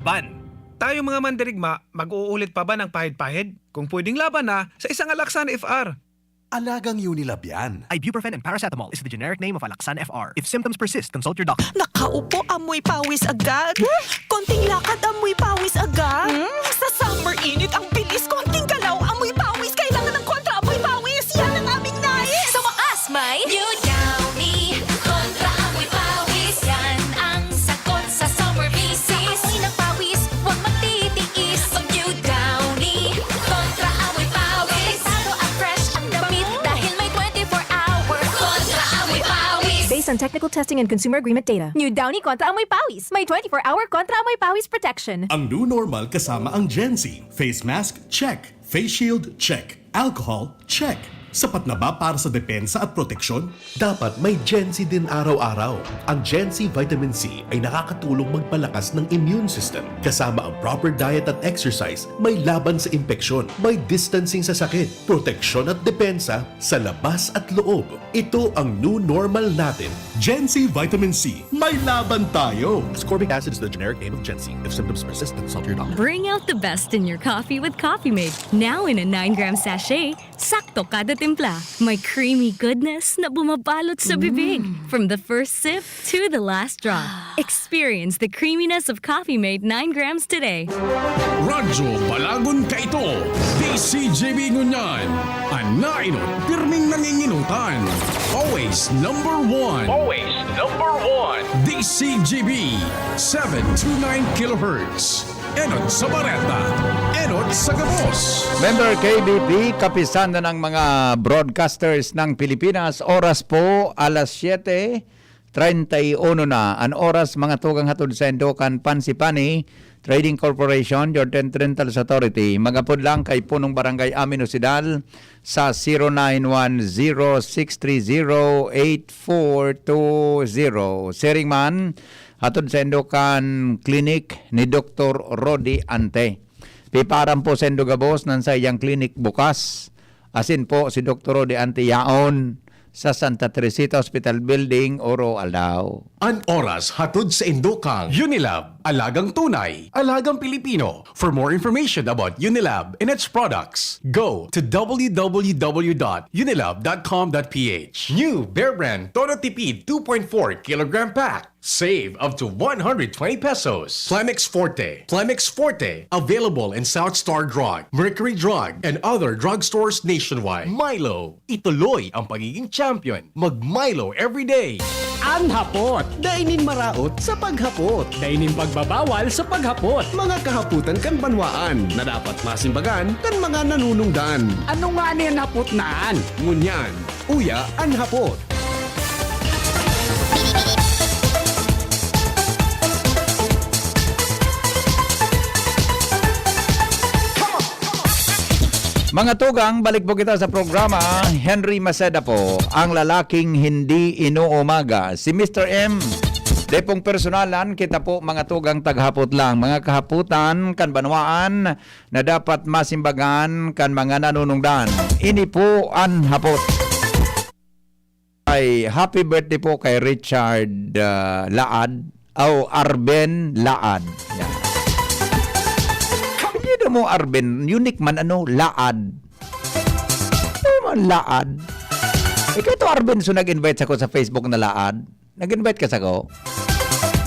laban. Tayo mga mandirigma, mag-uulit pa ba ng pahid-pahid? Kung pwedeng laban na, sa isang Alaxan FR. Alagang Unilab yan. Ibuprofen and paracetamol is the generic name of Alaxan FR. If symptoms persist, consult your doctor. Nakaupo, amoy pawis agad. Konting lakad, amoy pawis agad. Sa summer init, ang bilis. Konting galaw, amoy pawis. Kailangan ng kontra, amoy pawis. Yan ang aming nais. Sa wakas, may New Downy kontra amoy pawis. Yan ang sagot sa summer bisis. Amoy ng pawis, huwag magtitiis. Pag New Downy kontra amoy pawis. Taro at fresh ang damit dahil may 24-hour kontra amoy pawis. Based on technical testing and consumer agreement data, New Downy Kontra Amoy Pawis. May 24-hour Kontra Amoy Pawis protection. Ang new normal kasama ang Gen Z. Face mask, check. Face shield, check. Alcohol, check. Sapat na ba para sa depensa at proteksyon? Dapat may Gen Z din araw-araw. Ang Gen Z Vitamin C ay nakakatulong magpalakas ng immune system. Kasama ang proper diet at exercise, may laban sa impeksyon, may distancing sa sakit, proteksyon at depensa sa labas at loob. Ito ang new normal natin. Gen Z Vitamin C. May laban tayo! Ascorbic acid is the generic name of Gen Z. If symptoms persist, consult your doctor. Bring out the best in your coffee with Coffee Mate. Now in a 9-gram sachet, sakto kada timpla. May creamy goodness na bumabalot sa bibig. From the first sip to the last drop. Experience the creaminess of Coffee Mate 9 grams today. Radyo Balagon Kaito, DCJB Ngunyan, Anainot, pirming nanginginutan. Always number one. Always number one. DCJB, 729 kHz. Enot sa Bareta, Enot sa Gabos. Member KBP, kapisan na ng mga broadcasters ng Pilipinas. Oras po, alas 7:31 na. Ang oras, mga tugang hatod sa Endokan Pansipani Trading Corporation, Jordan Rentals Authority. Magapod lang kay punong barangay Amin Osidal sa 0910-630-8420. Seringman, hatod sa Endokan Clinic ni Dr. Rodi Ante. Piparam po sa Endogabos ng sa iyang clinic bukas. Asin po si Dr. Rodi Ante yaon sa Santa Teresita Hospital Building, Oro, Aldao. An oras hatod sa Indokang Unilab, alagang tunay, alagang Pilipino. For more information about Unilab and its products, go to www.unilab.com.ph. New Bear Brand Todo Tipid 2.4 kilogram pack. Save up to 120 pesos. Plemix Forte. Plemix Forte. Available in South Star Drug, Mercury Drug, and other drugstores nationwide. Milo. Ituloy ang pagiging champion. Mag-Milo every day. Ang hapot. Dainin maraot sa paghapot. Dainin pagbabawal sa paghapot. Mga kahaputan kan banwaan na dapat masimbagan kan mga nanunungdan. Ano nga niyan hapot naan? Ngunyan, uya ang hapot. Mga tugang, balik po kita sa programa. Henry Maceda po, ang lalaking hindi inuumaga. Si Mr. M, depong personalan, kita po mga tugang taghapot lang. Mga kahaputan, kan banwaan, na dapat masimbagan, kan mga nanunungdan. Ini po ang hapot. Ay, happy birthday po kay Richard Laad, o Arben Laad. Yan. Mo Arben, unique man Laad. Ano man Laad? Ikaw ito Arben, so nag-invite ako sa Facebook na Laad. Nag-invite ka sa ko?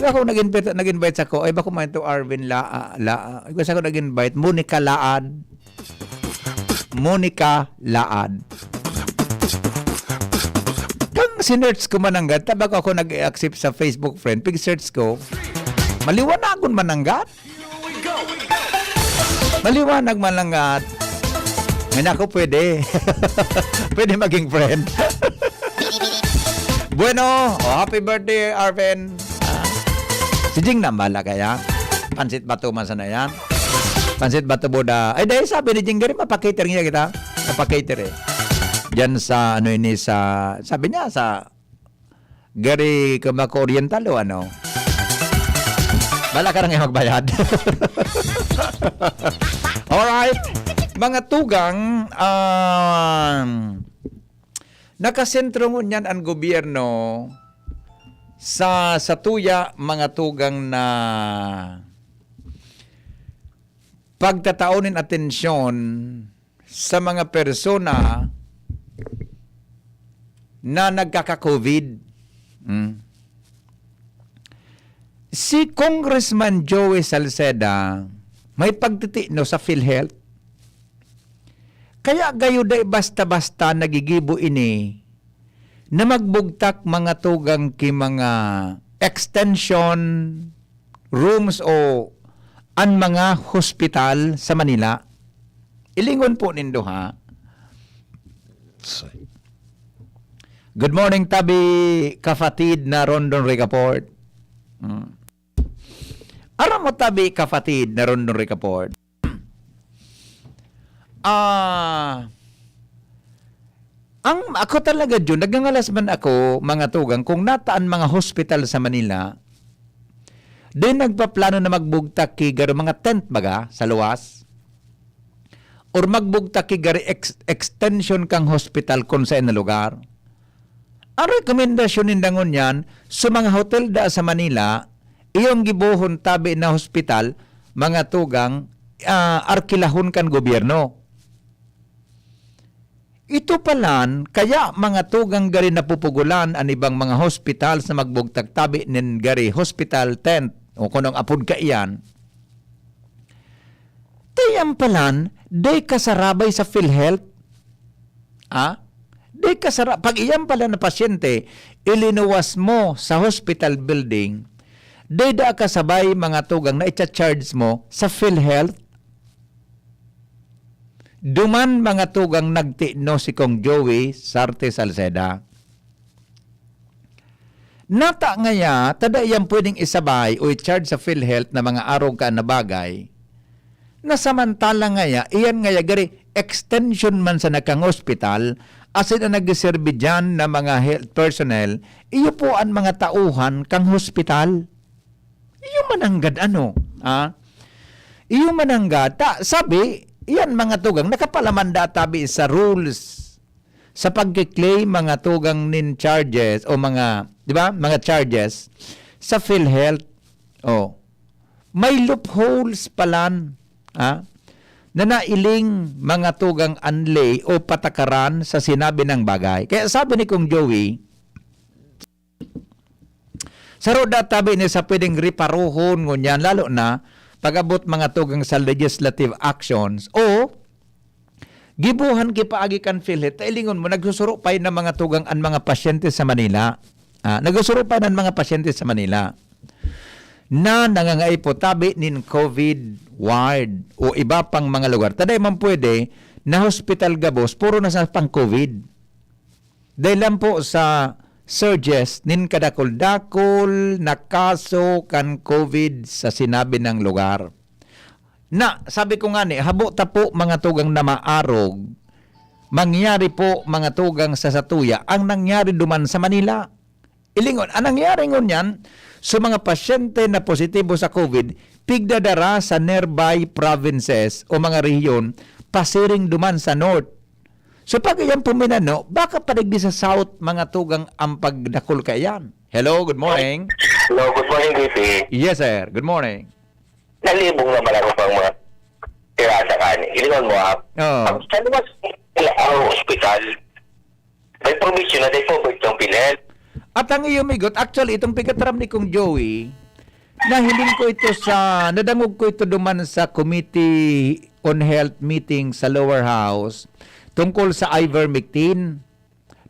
Ako nag-invite sa ko, ay bako man ito Arben Laad. Ikaw sa ko nag-invite, Monica Laad. Monica Laad. Kang sinerch ko mananggat, tabag ako nag-accept sa Facebook friend, pig-search ko, maliwanagon mananggat. Maliwanag man lang at may nako pwede. Pwede maging friend. Bueno, happy birthday Arven. Si Jing na bala kaya. Pansit bato man sana yan. Pansit bato boda. Ay dahil sabi ni Jing, gari mapakater niya kita. Mapakater eh. Diyan sa ano ini sa, sabi niya sa gari Kamako Oriental o ano. Bala ka nang magbayad. Alright. Mga tugang, nakasentro mo niyan ang gobyerno sa tuya mga tugang na pagtataunin atensyon sa mga persona na nagkaka-COVID. Si Congressman Joey Salceda may pagtitino sa PhilHealth. Kaya gayo day basta-basta nagigibo ini na magbugtak mga tugang ki mga extension rooms o ang mga hospital sa Manila. Ilingon po nindo ha. Good morning, tabi kafatid na Rondon Ricaport. Aram mo tabi kafatid na Rondon Ricaport. Ang ako talaga dyan, nagangalas man ako, mga tugang, kung nataan mga hospital sa Manila, din nagpaplano na magbugtak ki garo mga tent baga sa luwas, or magbugtak ki garo extension kang hospital kung saan na lugar. Ang rekomendasyon nindangon yan, sa mga hotel da sa Manila, iyong gibuhon tabi na hospital, mga tugang, arkilahon kan gobyerno. Ito palan, kaya mga tugang gari napupugulan ang ibang mga hospital sa magbugtag tabi nin gari hospital tent o kunong apod ka iyan. Tayang palan, day kasarabay sa PhilHealth. Day kasarabay. Pag iyan pala na pasyente, ilinuwas mo sa hospital building, day da kasabay mga tugang na i-charge mo sa PhilHealth. Duman mga tugang nagtino si Kong Joey Sarte Salceda. Nata ngaya, tada iyang pwedeng isabay o i-charge sa PhilHealth na mga araw ka na bagay. Na samantala ngaya, iyan ngaya gari extension man sa nakang hospital, asin na nag-serve dyan na mga health personnel, iyo po ang mga tauhan kang hospital. Iyo mananggad ano? Iyo mananggad. Sabi, iyan mga tugang, nakapalaman tabi sa rules sa pagkiklaim mga tugang nin charges o mga, di ba, mga charges sa PhilHealth. May loopholes palan, na nailing mga tugang anlay o patakaran sa sinabi ng bagay. Kaya sabi ni Kong Joey, sa roda tabi ni sa pwedeng riparuhon ngunyan, lalo na pag-abot mga tugang sa legislative actions o gibuhan kipaagi kan PhilHealth, ilingon mo, nagsusurupay ng mga tugang ang mga pasyente sa Manila. Nagsusurupay ng mga pasyente sa Manila na nangangay po tabi nin COVID ward o iba pang mga lugar. Taday man pwede na hospital gabos, puro na sa pang-COVID. Dahil lang po sa surges nin kadakol-dakol na kaso kan COVID sa sinabi ng lugar. Na, sabi ko nga ni, habo ta po mga tugang na maarog, mangyari po mga tugang sa Satuya, ang nangyari duman sa Manila. Ilingon, ang nangyari ngon yan, sa mga pasyente na positibo sa COVID, pigdadara sa nearby provinces o mga rehiyon, pasiring duman sa North. So pag iyan puminano, baka paligdi sa South mga tugang ang pagdakol ka iyan. Hello, good morning. Hello, good morning, JP. Yes, sir. Good morning. Nalibong naman ako pang mga tirasa kani. Ilingon mo Oo. Sa lumas ang hospital, may provision na day po ba itong PhilHealth? At ang iyong migot, actually, itong pigataram ni Kong Joey, nahiling ko ito sa, nadangog ko ito duman sa Committee on Health meeting sa Lower House, tungkol sa ivermectin.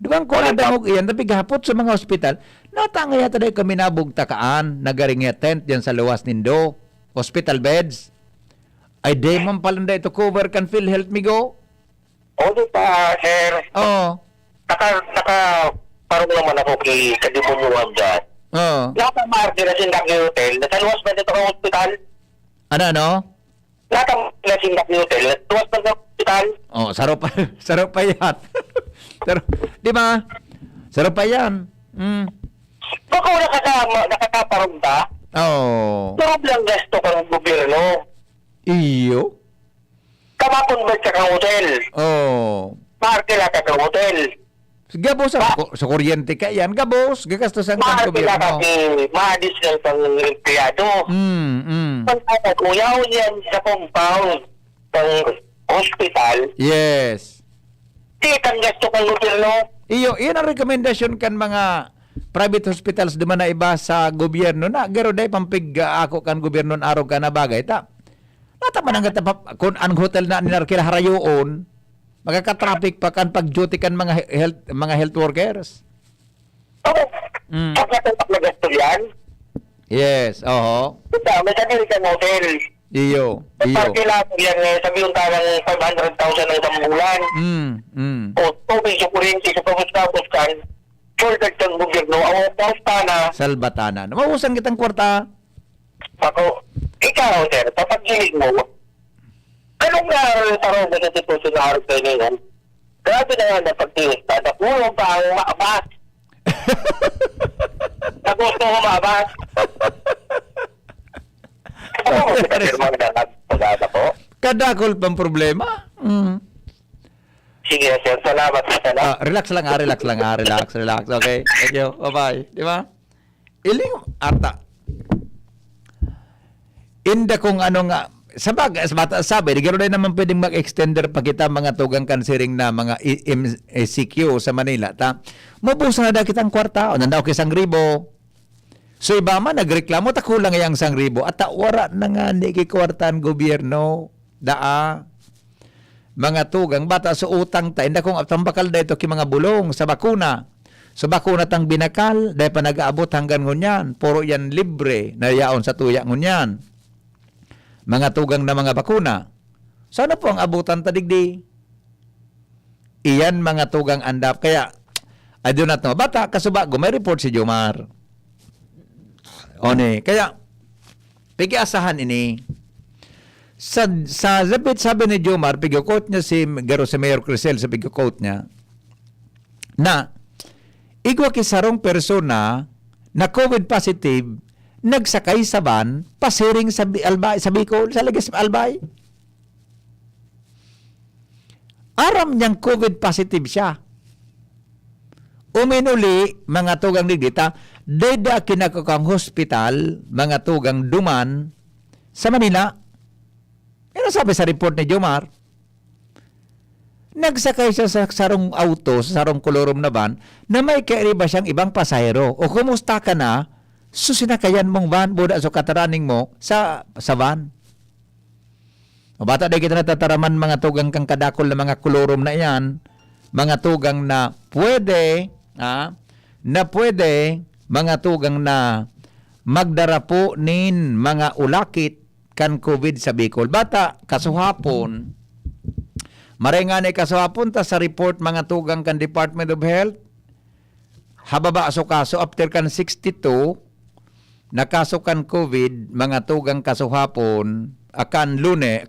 Duman ko nadangog iyan, napigahapot sa mga hospital, natangay yata dahi kami nabugtakaan, nagaring tent yan sa luwas nindo, hospital beds. Ay, di man palanda ito cover kan PhilHealth, migo? O, di pa, sir. Oo. Parang naman ako kay kadibunuwag dyan. Oo. Nakamarti na sindak ni hotel, nasa luwas ba dito ang hospital? Ano? Na sindak ni hotel, luwas ba ng hospital? Oh, sarap pa yan. Di ba? Sarap pa yan. Baka nakakaparong ba? Oo. Sarap lang gasto ka ng gobyerno. Iyo? Kamapon ba sa kang hotel? Oo. Marti lang ka kang hotel. Gabos sa kuryente ka yan, gabos, gagastusan kang gobyerno. Ma-additional pang empleyado. Pag kuyaw yan sa compound ng hospital, Yes. di kang gasto kang gobyerno. Iyon ang rekomendasyon kan mga private hospitals di man na iba sa gobyerno na garo day pampig ako kan gobyerno araw ka na bagay ta. Nata man ang kung ang hotel na ninarkila harayoon, magaka-traffic pa kan pag-duty kan mga health workers. Oo. Pagkatapak na gasto yan. Yes, oho. May sarili kang hotel. Iyo. Pag kailangan yan, sabi yung tarang 500,000 ng isang bulan. O tubig, yung kuryente, sa pagkatapos kan, shortage ng gobyerno, ang pausta na, Salbatanan. Mausan kitang kwarta. ako, ikaw, sir, kapag gilig mo, anong tarong na natitusin na harap kayo ngayon? Grabe na nga na pagtiwista, nakulong pa ang maabas. Nagusto ko maabas. Ano mo pinapirma na nagpagada po? Kadakol pang problema. Sige, sir, salamat sa sana. Relax lang, relax. Okay, thank you. Bye-bye. Di ba? Iling, ata. Inda kung ano nga, sabi, di gano'n naman pwedeng mag-extender pa kita mga tugang kansiring na mga CQ sa Manila. Mabusa na daw kitang kwarta, o nandaw kisang ribo. So iba man, nagreklamo, takulang yung 1,000. At wara na nga, hindi kikwartan gobyerno. Mga tugang, bata sa utang ta, inda kung tambakal da ito ki mga bulong sa bakuna. Sa bakuna tang binakal, dahil pa nag-aabot hanggang ngunyan. Puro yan libre, na yaon sa tuya ngunyan. Mga tugang na mga bakuna. Sana po ang abutan tadigdi. Iyan mga tugang andap. Kaya, I do not know. Bata, kasubago, may report si Jomar. Kaya, pigiasahan ini. Sa sabi ni Jomar, pigyo-quote niya si Mayor Crisel sa pigyo-quote niya, na, igwa kisarong persona na COVID positive nagsakay sa van, pasiring sa Bicol, sa Ligas Albay. Aram niyang COVID positive siya. Uminuli, mga tugang digdita, deda kinakakang hospital, mga tugang duman, sa Manila. Ano sabi sa report ni Jomar? Nagsakay siya sa sarong auto, sa sarong kolorom na van, na may kairiba siyang ibang pasahero. O kumusta ka na? So sinakayan mong van, buda so kataraning mo sa van. O bata dahil kita natataraman mga tugang kang kadakol na mga kolorom na yan, mga tugang na pwede, mga tugang na magdarapo nin mga ulakit kan COVID sa Bicol. Bata, kasuhapon, marenganay kasuhapon ta sa report mga tugang kan Department of Health, hababa so kaso after kan 62, nakasukan COVID, mga tugang kasuhapon, akan lune,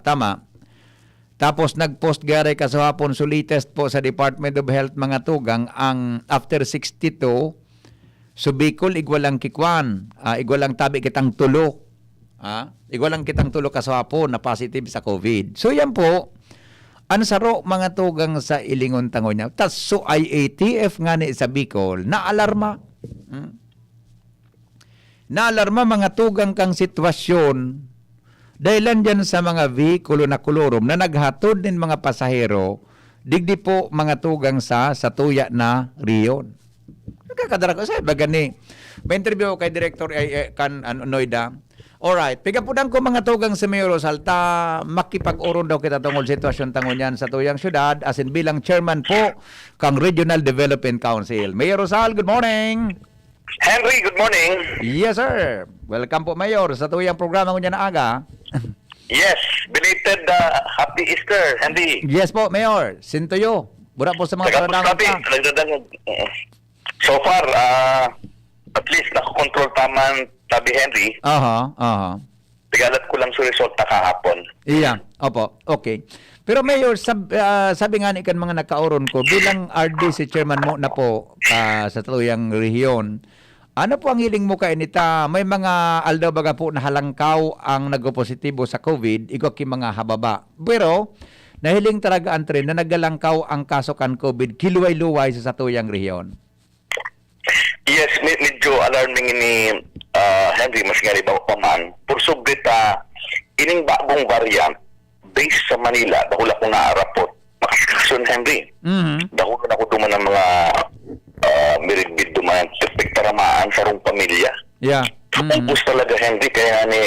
tama. Tapos nag-post gare kasuhapon, latest po sa Department of Health, mga tugang, ang after 62, so Bicol, igwalang kikwan, igwalang tabi kitang tulo. Igwalang kitang tulo kasuhapon na positive sa COVID. So yan po, ang saro mga tugang sa ilingon tango niya. Tas so IATF nga ni sa Bicol, naalarma. Naalarma mga tugang kang sitwasyon dahilan dyan sa mga vehikulo na kolorom na naghatod din mga pasahero, digdi po mga tugang sa tuya na riyon. Nagkakadara ko sa bagani. May interview kay Director Noida. Alright, pigapudan ko mga tugang sa Mayor Rosal, makipag-uron daw kita tungkol sitwasyon tangon yan sa tuyang syudad as in bilang chairman po kang Regional Development Council. Mayor Rosal, good morning! Henry, good morning. Yes, sir. Welcome po, Mayor, sa tuyang programa ko niya na aga. Yes, belated Happy Easter, Henry. Yes po, Mayor. Sintuyo. Bura po sa mga nagdadangan. So far, at least nakakontrol taman tabi Henry. Tigalat ko lang sa result na kahapon. Iya, opo. Okay. Pero Mayor, sabi nga ni kan mga nakauron ko, bilang RD si chairman mo na po sa tuyang rehiyon, ano po ang hiling mo kay nita? May mga aldaw baga po na halangkaw ang nagpositibo sa COVID, ikaw ki mga hababa. Pero nahiling taragaan tren na nagalangkaw ang kaso kan COVID kiluway-luway sa satuyang rehiyon. Yes, medyo alarming ini Henry, mas nga ba pa man. Pursog kita, ining bagong variant based sa Manila, dahil ako naarapot. Makasikason, Henry. Dahil ako duman ng mga mirigbid duman, pektaramaan sa rong pamilya. Yeah. Upos talaga, Henry, kaya ni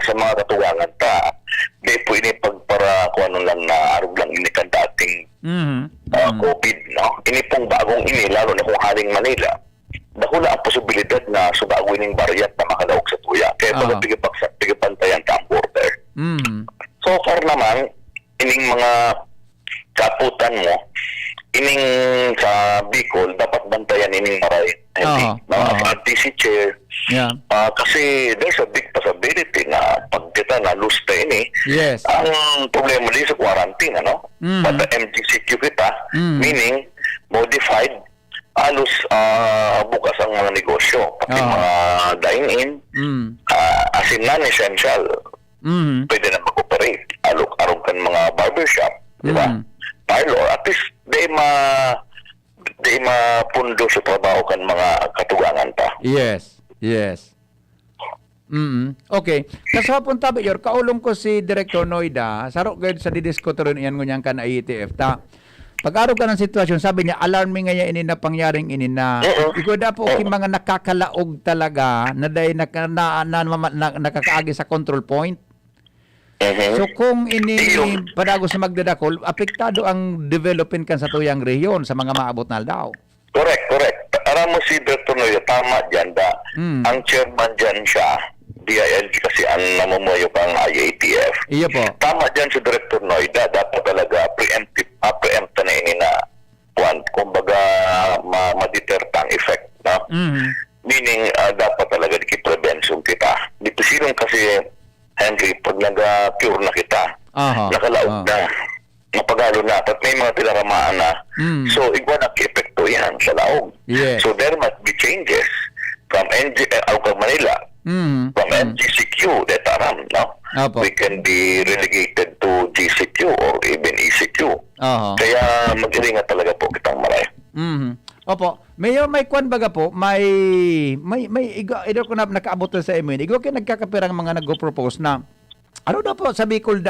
sa mga katuwangan ta, di po ini pagpara kung ano lang na arog lang ini kan dating COVID, no? Ini pong bagong ini, lalo na kung haling Manila. Dahula ang posibilidad na subago ining variant na makalaog sa tuya. Kaya pala pigipantayan ka ang border. So far naman, ining mga kaputan mo, ining sa Bicol, dapat bantayan ining maray. Mga DC chair. Yeah. Kasi there's a big possibility na pag kita na lose ta ini, Yes. ang problema din sa quarantine, ano? Pata MGCQ kita, meaning modified, halos bukas ang mga negosyo, pati mga dine-in, as in non-essential, pwede na mag-operate. Arog kan mga barbershop, di ba? Parlor, at least di mapundo sa trabaho kan mga katugangan pa. Yes. Okay. Kasapon tabi yor kaulong ko si Director Noida, sarok gayud sa didiskuto rin iyan ngunyang kan IETF ta. Pag-araw ka ng sitwasyon, sabi niya, alarming nga ini na pangyaring ini na ikaw da po mga nakakalaog talaga na dahil nakakaagi sa control point. So kung ini padago sa magdadakol, apektado ang development kan sa tuyang rehiyon sa mga maabot na daw. Correct. Aram mo si Dr. Noyo, tama dyan da. Ang chairman dyan siya, DILG kasi ang namumuyo pang IATF. Iya po. Tama dyan si Director Noida, dapat talaga preempt na ini na kumbaga ma-deter ang effect. No? Meaning, dapat talaga i-prevention kita. Dito sinong kasi, Henry, pag nag-cure na kita, nakalaog na, mapagalo na, at may mga tilaramaan na, so igwa na-epekto yan sa laog. Yes. So there must be changes from Manila, from MGCQ, detaram, no? We can be relegated to GCQ or even ECQ. Kaya mag-iringat talaga po kitang maray. Opo. Mayor, may kwan baga po, may ito ko na nakaabot sa amin. Igo kayo nagkakapirang mga nag-propose na, ano daw po sa Bicol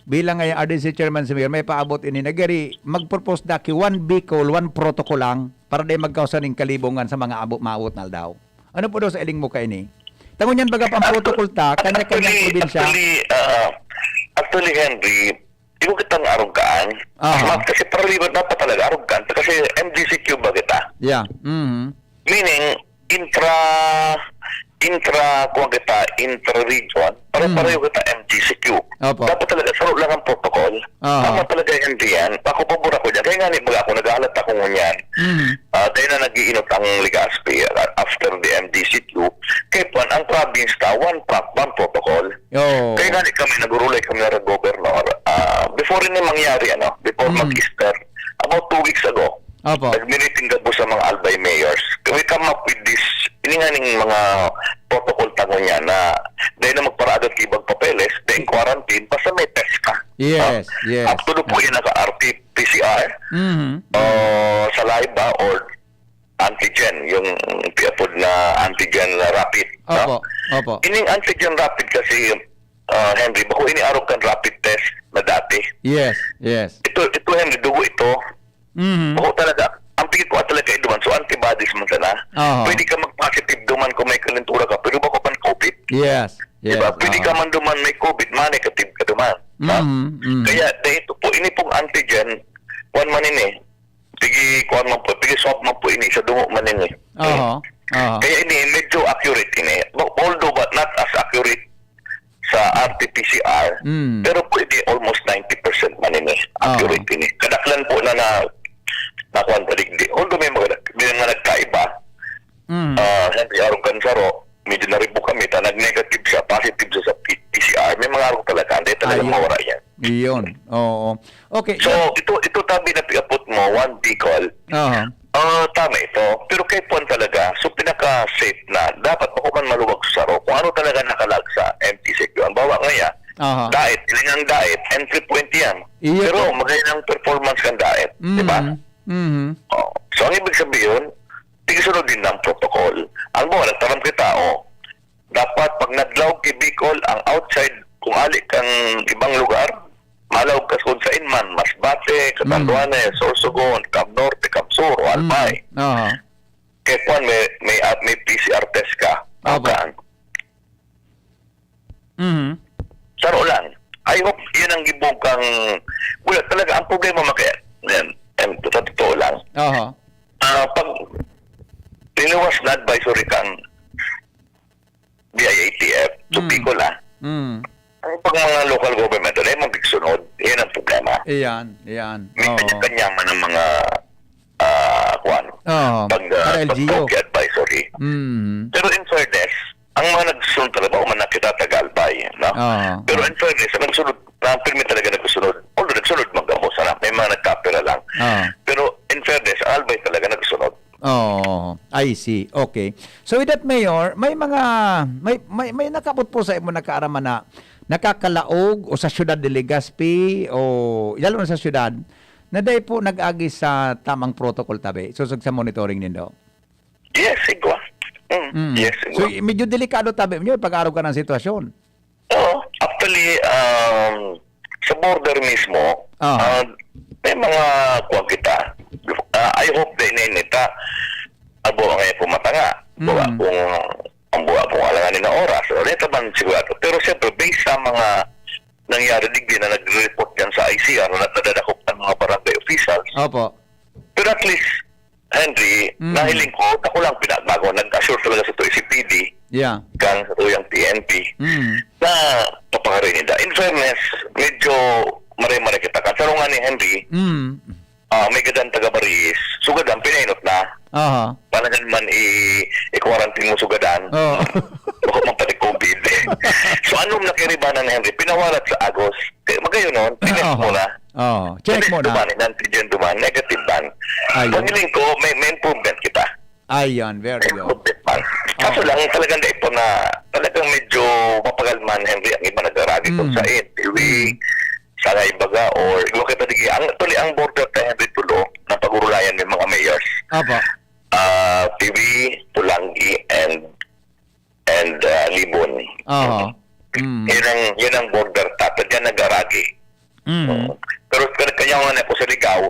bilang ngayon RDC Chairman si Mayor, may paabot ini nagari mag-propose daki one Bicol, one protocol lang para di magkausan ng kalibungan sa mga maabot na daw. Ano po daw sa iling mo ka ini? Tangon yan baga pang protocol ta, kanya-kanyang probinsya. Actually, Henry, di ko kitang arungkaan. Kasi paralibat dapat talaga arungkaan. Kasi MGCQ ba kita? Yeah. Meaning, intra-region, pareho kita MGCQ. Dapat talaga, saro lang ang protocol. Tama talaga hindi yan. Ako pabura ko dyan. Kaya nga baga ako, nag-aalat ako ngunyan. Dahil na nag-iinot ang Ligaspi after the MGCQ. Kaya po, ang province ka, one protocol. Kaya nga kami, nagurulay kami na governor. Before rin yung mangyari, before mag-Easter, about 2 weeks ago, nag-meeting po sa mga Albay mayors. We come up with this, ininganing mga protocol tango niya na dahil na magparaagat ibang papeles, dahil quarantine, basta may test ka. Yes. Up to po yan naka-RT-PCR, saliva or antigen, yung piapod na antigen na rapid. Opo. Ining antigen rapid kasi, Henry, bako iniarog kan rapid test na dati. Yes. Ito Henry, dugo ito. Bako talaga, ang pigit ko talaga duman, so antibodies man sana. Pwede ka mag-positive duman kung may kalentura ka, pero bako pan COVID. Yes. Diba? Pwede ka man duman may COVID, negative ka duman. Kaya dahil po, ini pong antigen, one man ini, pigi swab man po ini, sa dungo man ini. Kaya ini, medyo accurate ini. Although but not as accurate sa RT-PCR, pero pwede almost 90% man ini, accurate ini. Kadaklan po na nakuha paligdi. Although may mga nagkaiba, Henry Arugan Saro, medyo naribo kami, nag-negative siya, positive siya sa PCR, may mga arog talaga, hindi talaga mawara yan. Iyon, oo. Okay. So, ito tabi na piapot mo, one Bicol, tama ito, pero kay Puan talaga, so pinaka-safe na, dapat ako man maluwag sa Saro, kung ano talaga nakalag sa MTCQ. Ang bawa ngayon, Aha. Diet, ilang diet, entry point yan. Iya Pero po. magandang performance kang diet, di ba? Oh. So, ang ibig sabihin, tigisunod din ng protocol. Ang mo, nagtaram kita, dapat pag naglaw kay Bicol, ang outside, kung alik kang ibang lugar, malaw ka kung sa inman, Masbate, Catanduanes, Sorsogon, Cab Norte, Cab Sur, o Albay. Aha. Kaya kung may PCR test ka, Opo. kan? Saro lang. I hope yan ang gibong kang... Wala talaga, ang problema yan, totoo lang. Aha. Pag tiniwas na advisory kang BIATF, to Bicol ang pag mga local government, ay magigsunod, yan ang problema. Iyan. May kanya-kanyaman ng mga pag LGU. advisory. Pero in fairness, ang mga nagsunod talaga, man nakita tagalbay, no? Pero in fairness, ang nagsunod, ang permit talaga nagsunod, although nagsunod magamo sana, may mga nagkapera lang. Pero in fairness, ang albay talaga nagsunod. I see. Okay. So with that, Mayor, may mga may nakabot po sa imo nakaaraman na nakakalaog o sa syudad de Legazpi o lalo na sa syudad na dahil po nag-agi sa tamang protocol tabi susog sa monitoring nindo. Yes, igwa. Yes, So igwa. medyo delikado tabi niyo pag-araw ka ng sitwasyon. Actually, sa border mismo, may mga kuwag kita. I hope na ininita abo ang pumatanga. Buwa kung alanganin na oras. O nito man sigurado. Pero siyempre, based sa mga nangyari digdi na nagre-report yan sa ICR na nadadakop ng mga barangay officials. Opo. Pero at least, Henry, nahiling ko, ako lang pinagbago. Nag-assure talaga sa ito si PD. Yeah. Kang sa tuyang PNP. Na papakarin nila. In fairness, medyo maray-maray kita. Kasarungan ni Henry, may gadang taga-Baris, sugadan, pinainot na. Panagan man i-quarantine mo sugadan. Baka man pati COVID. So anong nakiribanan ni Henry? Pinawalat sa Agos. Magayon nun, tinest mo na. Check mo na. Antigen duman, negative ban. Paghiling ko, may improvement kita. Ayan, very good. Kaso lang, talagang ito na, talagang medyo mapagalman, Henry, ang iba nag-aragi kung sa TV, sa Ibaga, or iba kita digi. Ang border ta Henry Tulo, na pag-urulayan ng mga mayors. Opo. TV, Pulangi, and Libon. Yun ang border ta. Diyan nag-aragi. Pero kanya nga na po sa Ligaw,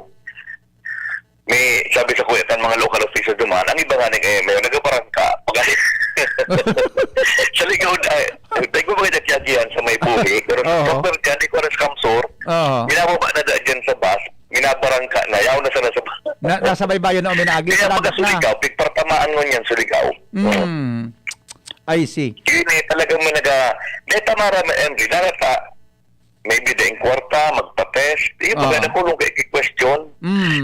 may sabi sa kuya, mga local officials duman, ang iba nga may nagaparang ka. Sa Ligaw, tayo ko ba kaya sa may buhi, pero proper ka, di ko na skamsor, minababa na dyan sa bus, minabarang ka na, yaw na sana sa bus. Nasa baybayon na uminagi. Kaya pagka Suligaw, pigpartamaan mo yan Suligaw. I see. Yun talagang may tamara na Henry, narata, maybe daing kwarta, magpa-test, yung mga nakulong kay question,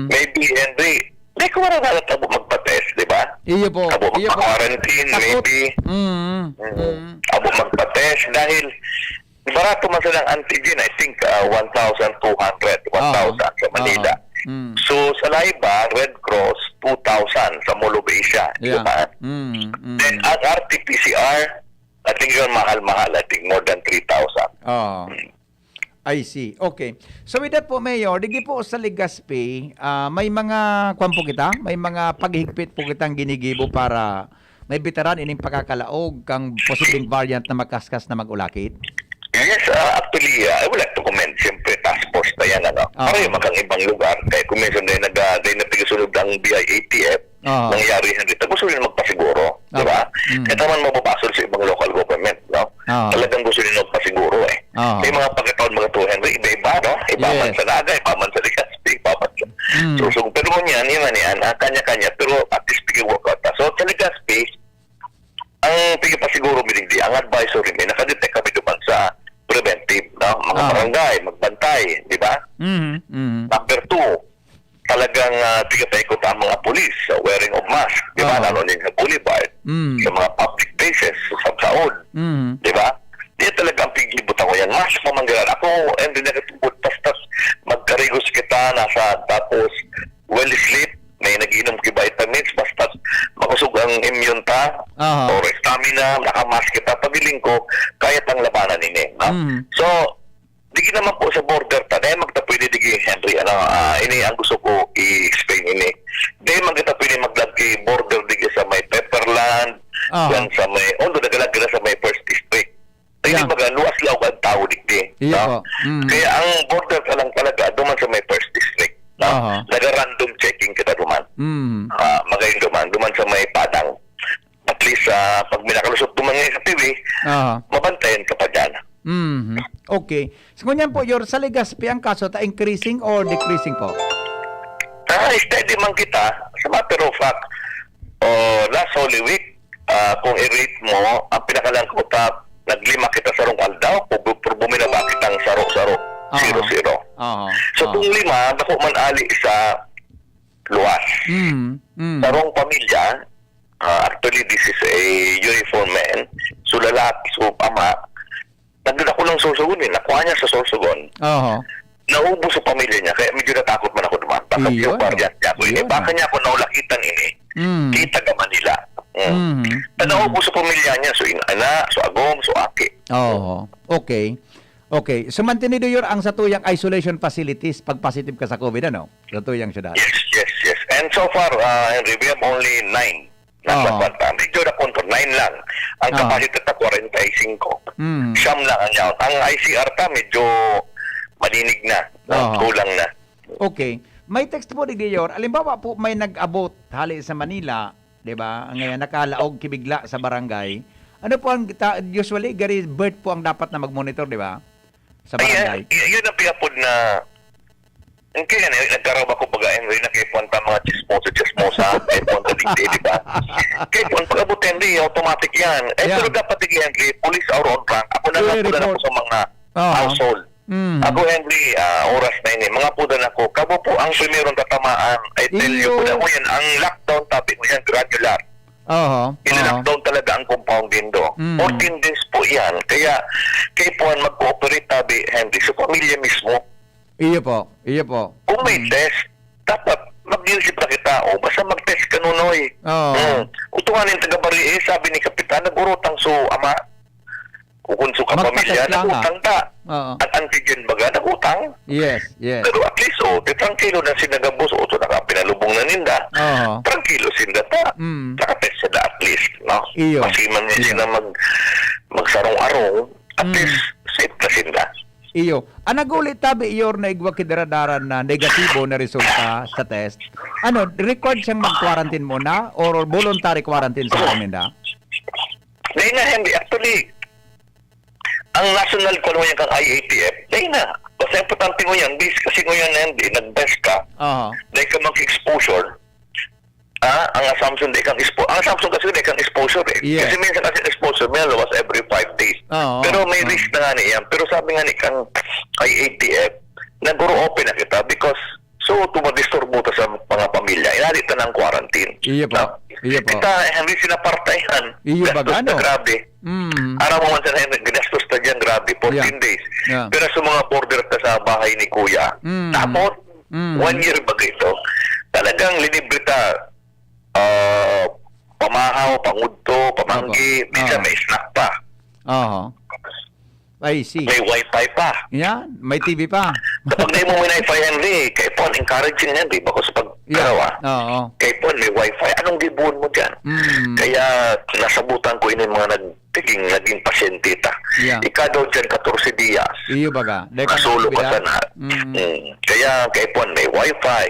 maybe Henry, di ko maranalat abo magpa-test, di ba? Iyo po. Abo magpa-quarantine, maybe. Abo magpa-test, dahil barato man silang antigen, I think 1,200, 1,000 sa Manila. So, sa Laiba, Red Cross, 2,000 sa Mall of Asia, di ba? Then, ang RT-PCR, I think yun mahal-mahal, I think more than 3,000. I see. Okay. So with that po, Mayor, digdi po sa Legazpi, may mga kwan po kita, may mga paghigpit po kitang ginigibo para may veteran ining pagkakalaog kang posibleng variant na makaskas na mag-ulakit? Yes, actually, I would like to comment, siyempre, task force na yan, para yung makang ibang lugar, kaya kung minsan na nagpigasunod ang BIATF, nangyari yan dito, gusto nila magpasiguro, di ba? Kaya naman mapapasol sa ibang local government, no? Talagang gusto nila magpasiguro, eh. May mga pagkataon, mga 2 Henry, iba-iba, no? Iba man sa Naga, iba man sa Legazpi, iba man sa Susong. Pero kung yan, kanya-kanya, pero at least pigi-work out. So, sa Legazpi, ang pigipasiguro binigdi, ang advisory may nakadetect kami duman sa preventive, no? Mga barangay, magbantay, di ba? Number 2, talagang tigapay-ikot ang mga polis wearing of mask, di ba? Lalo din sa boulevard, sa mga public places, sa saod, di ba? Di talagang pigibutan ko yan. Mask mamanggalan. Ako, and then nakatubod, pastas magkarigos kita, nasa tapos well-sleep, may nag-inom ki vitamins, basta makusog ang immune ta, or stamina, nakamask kita, pabiling ko, kahit ang labanan nini. No? So, naman po sa border ta, dahil magta pwede digi Henry, ini ang gusto ko i-explain ini. Dahil magta pwede maglagi border digi sa may Pepperland, yan sa may, nagalag na sa may First District. Dahil luwas law ang tao digdi. Kaya ang border ka lang talaga, duman sa may First District. Naga-random checking kita duman. Magayon duman sa may Padang. At least, pag minakalusot duman ngayon sa TV, mabantayan ka pa dyan. Okay. So, ngunyan po, Yor, sa Legazpi ang kaso, increasing or decreasing po? Steady man kita. Sa matter of fact, last Holy Week, kung i-rate mo, ang pinakalang ko naglima kita sa rong aldaw, bumilaba kitang saro-saro, 0-0. So, kung lima, bako man ali sa luwas. Sa rong pamilya, actually, this is a uniform man, so lalaki, so ama, nagdala ko ng Sorsogon nakuha niya sa Sorsogon. Naubos sa pamilya niya, kaya medyo natakot man ako dumaan. Baka yung paryan niya ako ini. Baka niya ako naulakitan ini. Kita ka Manila. Naubos sa pamilya niya, so ina, so agom, so aki. Okay. Okay. So, mantinido Yor ang satuyang isolation facilities pag positive ka sa COVID, ano? Satuyang syudad. Yes. And so far, Henry, we have only 9. Nasa banta. Medyo na control, 9 lang. Ang capacity na 45. Siyam lang ang yaw. Ang ICR ta, medyo malinig na. Kulang na. Okay. May text po, Yor. Alimbawa po, may nag-abot hali sa Manila, di ba? Ngayon, nakalaog kibigla sa barangay. Ano po ang, usually, gari bird po ang dapat na mag-monitor, di ba? Sa barangay. Yun ang pinapod na kaya nagkaraw ako baga Henry na kay Puan mga chismosa kay Puan digdi, di ba? Kay Puan pag-abot Henry, automatic yan. Pero dapat digi Henry, police are on rank. Ako na po sa mga household. Ako Henry, oras na ini. Mga pudan ako, kabo po ang primerong tatamaan. I tell you po na mo yan, ang lockdown topic mo yan, granular. In-lockdown talaga ang compound din do. 14 days po yan. Kaya kay Puan mag-cooperate tabi Henry sa pamilya mismo. Iyo po. Kung may test, dapat mag-iisip na kita. Basta mag-test ka nunoy. Utunganin taga-bari sabi ni Kapitan, nag-urutang so ama. Kukunso ka pamilya, nag-utang ta. At antigen baga, nag-utang. Yes. Pero at least, tranquilo na sinagabos, ito nakapinalubong na ninda. Tranquilo sinda ta. Nakatest sila at least. No? Masiman niya sila magsarong-arong. At least, safe na sinda. Iyo. Ang nagulit tabi Yor na igwa kidaradaran na negatibo na resulta sa test. Ano, required siyang mag-quarantine muna or voluntary quarantine sa kanila? Dahil na, Henry, actually, ang national ko naman kang IATF, dahil na. Basta importante mo yan, kasi mo yan, Henry, nag-best ka, dahil ka mag-exposure, ang assumption dahil kang exposure. Ang assumption kasi dahil kang exposure eh. Yes. Kasi minsan kasi exposure, may lawas every 5 days. Pero may risk na nga niyan. Pero sabi nga ni kang IATF, nag-guru open na kita because so tumadisturb mo sa mga pamilya. Inalit na ng quarantine. Iya po. Kita, hindi sinapartayan. Iya ba gano? Grabe. Araw mo man sa ginastos na dyan, grabe, 14 days. Pero sa mga border ka sa bahay ni Kuya, tapos, 1 year ba ito, talagang linibrita, pamahaw, pangudto, pamanggi, minsan may snack pa. I see. May wifi pa. Yan, may TV pa. Kapag na mo may wifi, Henry, kay Pon, encouraging yan, di ba? Kasi pag kay Pon, may wifi, anong gibuon mo dyan? Kaya nasabutan ko ini mga naging pasyente ta. Ika daw dyan 14 días. Iyo baga. Nasulo pa na. Kaya kay Pon, may wifi.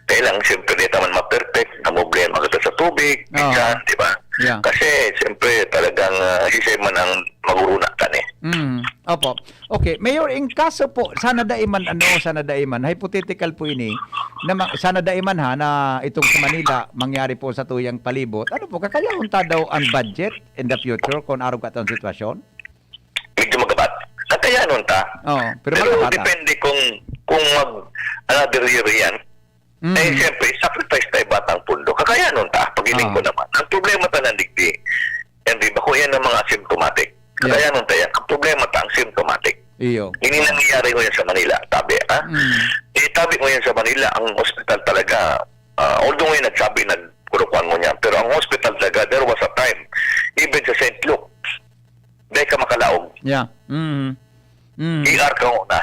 Kailang siyempre di naman ma-perfect, na problema kita sa tubig, minsan, di ba? Kasi siyempre talagang sisay man ang maguruna ka eh. Opo. Okay, Mayor, in kaso po, sana daiman, hypothetical po ini, na sana daiman na itong sa Manila, mangyari po sa tuyang palibot, ano po, kakayahon ta daw ang budget in the future kung araw ka itong sitwasyon? Medyo magabat. Kakayanon ta. Pero depende kung another year yan. Siyempre, sacrifice tayo batang pundo. Kakayanon ta, pagiling ko naman. Ang problema ta nandigdi, Henry, bako yan ng mga asymptomatic. Kakayanon ta yan. Ang problema ta, ang symptomatic. Hindi nangyayari ko yan sa Manila. Tabi, tabi ko yan sa Manila, ang hospital talaga, although ngayon nagsabi, nagkurukuan mo niya, pero ang hospital talaga, there was a time, even sa St. Luke, dahil ka makalaog. ER ka muna.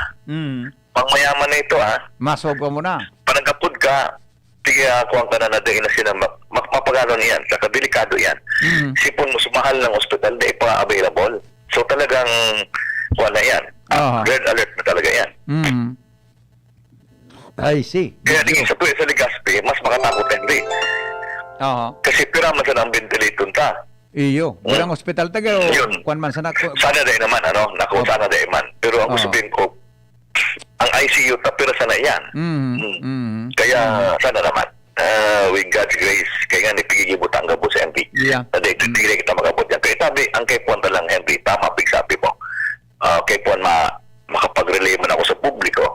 Pangmayaman na ito, ha? Masob ka muna. Panagkapod ka, tiga kuwang ka na nadain na sila, mapagano niyan, saka delikado yan. Sipon mo, sumahal ng hospital, di pa available. So talagang, wala yan. Red alert na talaga yan. I see. Kaya di sa tuwi sa Legazpi, mas makatakot, Henry. Kasi pira man sa ng ventilator ta. Iyo, walang hospital taga Yun. kuan man sana Sana day naman, ano? Naku, sana day man. Pero ang gusto sabihin ko, ang ICU tapira sana yan. Kaya sana naman. With God's grace, kaya nga nipigigibot ang gabo sa MP. Yeah. Hindi kita magabot yan. Kaya sabi, ang kay Puan lang, Henry, tama big sabi mo. Kay Puan, makapag-relay man ako sa publiko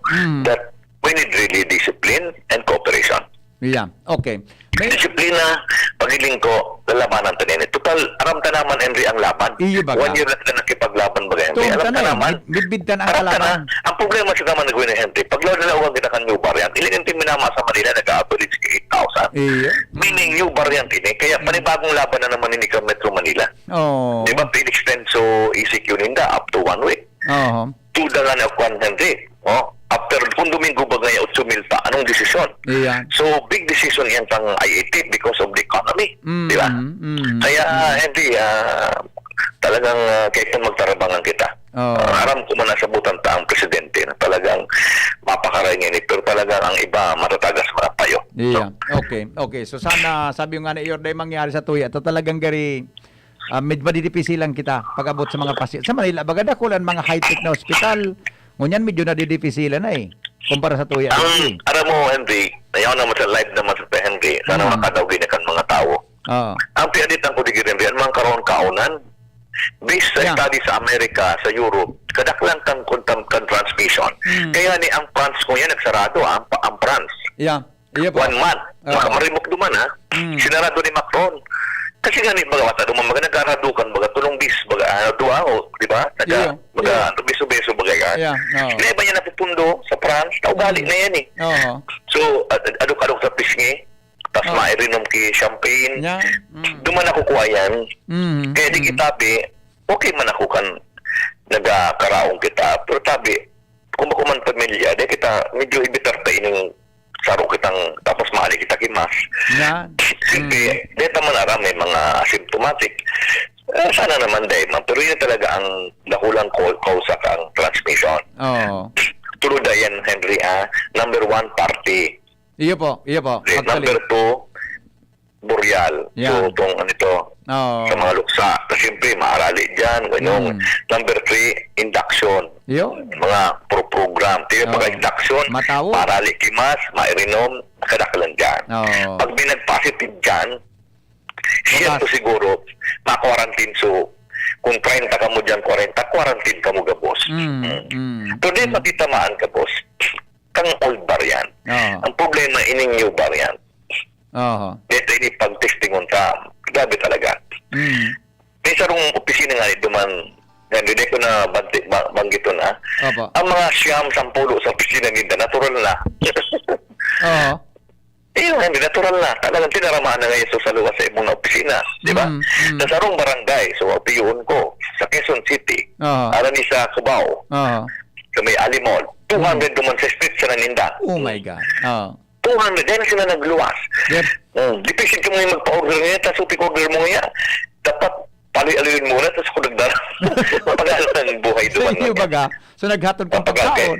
that we need really discipline and cooperation. Yeah, okay. Disiplina, pagiling ko, lalabanan tanin. Total, aram ta naman, Henry, ang laban. Iyo ba ka? 1 year na sila nakipaglaban ba, Henry? Alam ta naman. Bidbid ang Aram ta na. kalaban. Ang problema sa naman nagawin ni Henry, pag law nila uwag kita kan new variant, ilan yung minama sa Manila, nag-average ka 8,000. Iyo. Meaning new variant ini, kaya panibagong laban na naman ini ka Metro Manila. Oh. Di ba, pinextend so ECQ ninda up to 1 week. Oh. Tudangan ako kwan, Henry. After kung Domingo ba ngayon 8,000 pa, anong desisyon? Iya. So, big decision yan pang IAT because of the economy. Di ba? Kaya, Henry, talagang kahit magtarabangan kita. Aram ko man sa butan ta ang presidente na talagang mapakaringin pero talagang ang iba matatagas mga payo. Iya. Okay. Okay. So sana sabi nga na iyorday mangyari sa tuya. Ito talagang gari medyo madidipisi lang kita pag-abot sa mga pasyente. Sa Manila, bagada ko lang mga high-tech na hospital. Ngunyan medyo nadidipisilan na eh. Kumpara sa tuya. Aram mo, Henry, nayaw naman sa live naman sa Henry, sana makadawgin na kan mga tao. Ang pianitan ko di Henry, ang mga karoon kaunan, based sa study sa Amerika, sa Europe, kadaklang kang transmission. Kaya ni ang France ko yan, nagsarado ang France. Yeah. Iya po. 1 month. Marimok duman, ha? Sinarado ni Macron. Kasi nga ni baga wata duman, baga nagkaradukan, baga tulong bis, baga dua o, di ba? Baga beso-beso, baga ka. Hindi ba niya napupundo sa France? Kaugali na yan eh. So, aduk-aduk sa pisngi, tapos mairinom ki champagne. Duman ako kuha yan. Kaya di kitabi, okay man ako kan nagkaraong kita. Pero tabi, kung bako man pamilya, di kita medyo ibitar ta ining saro kitang tapos maali kita kimas. Simple, dito man aram may mga asymptomatic. Sana naman dahil man. Pero yun talaga ang dakulang kausa ang transmission. Tulad yan, Henry, number 1, party. Iyo po. Number 2, Boreal. So, itong sa mga luksa. Kasi siyempre, maarali dyan. Ganyan. Number 3, induction. Mga program. Tiyo, pagka-induction, maarali kimas, mairinom, nakadakalan dyan. Pag binag-positive dyan, siya to siguro, ma-quarantine. So, kung 30 ka mo dyan, 40, quarantine ka mo ka, boss. Pero di matitamaan ka, boss. Kang old variant. Ang problema, ining new variant. Dito ini pag-testingon ka, grabe talaga. May sarong opisina nga ito man, hindi ko na banggito na. Ang mga siyam, sampulo sa opisina nila, natural na. Hindi natural na. Talagang tinaramaan na ngayon sa luwas sa ibang opisina. Di ba? Sa sarong barangay, so opiyun ko, sa Quezon City, arani sa Cubao, sa may Alimol, 200 duman sa street sa naninda. Oh my God. 200, dahil na sila nagluwas. Dipisit ka mo yung magpa-order ngayon, tapos upik-order mo ngayon. Dapat pali-alirin muna, tapos kung nagdara. Mapag-alam ng buhay duman. Sa iyo baga? So naghatod kang pagkaon.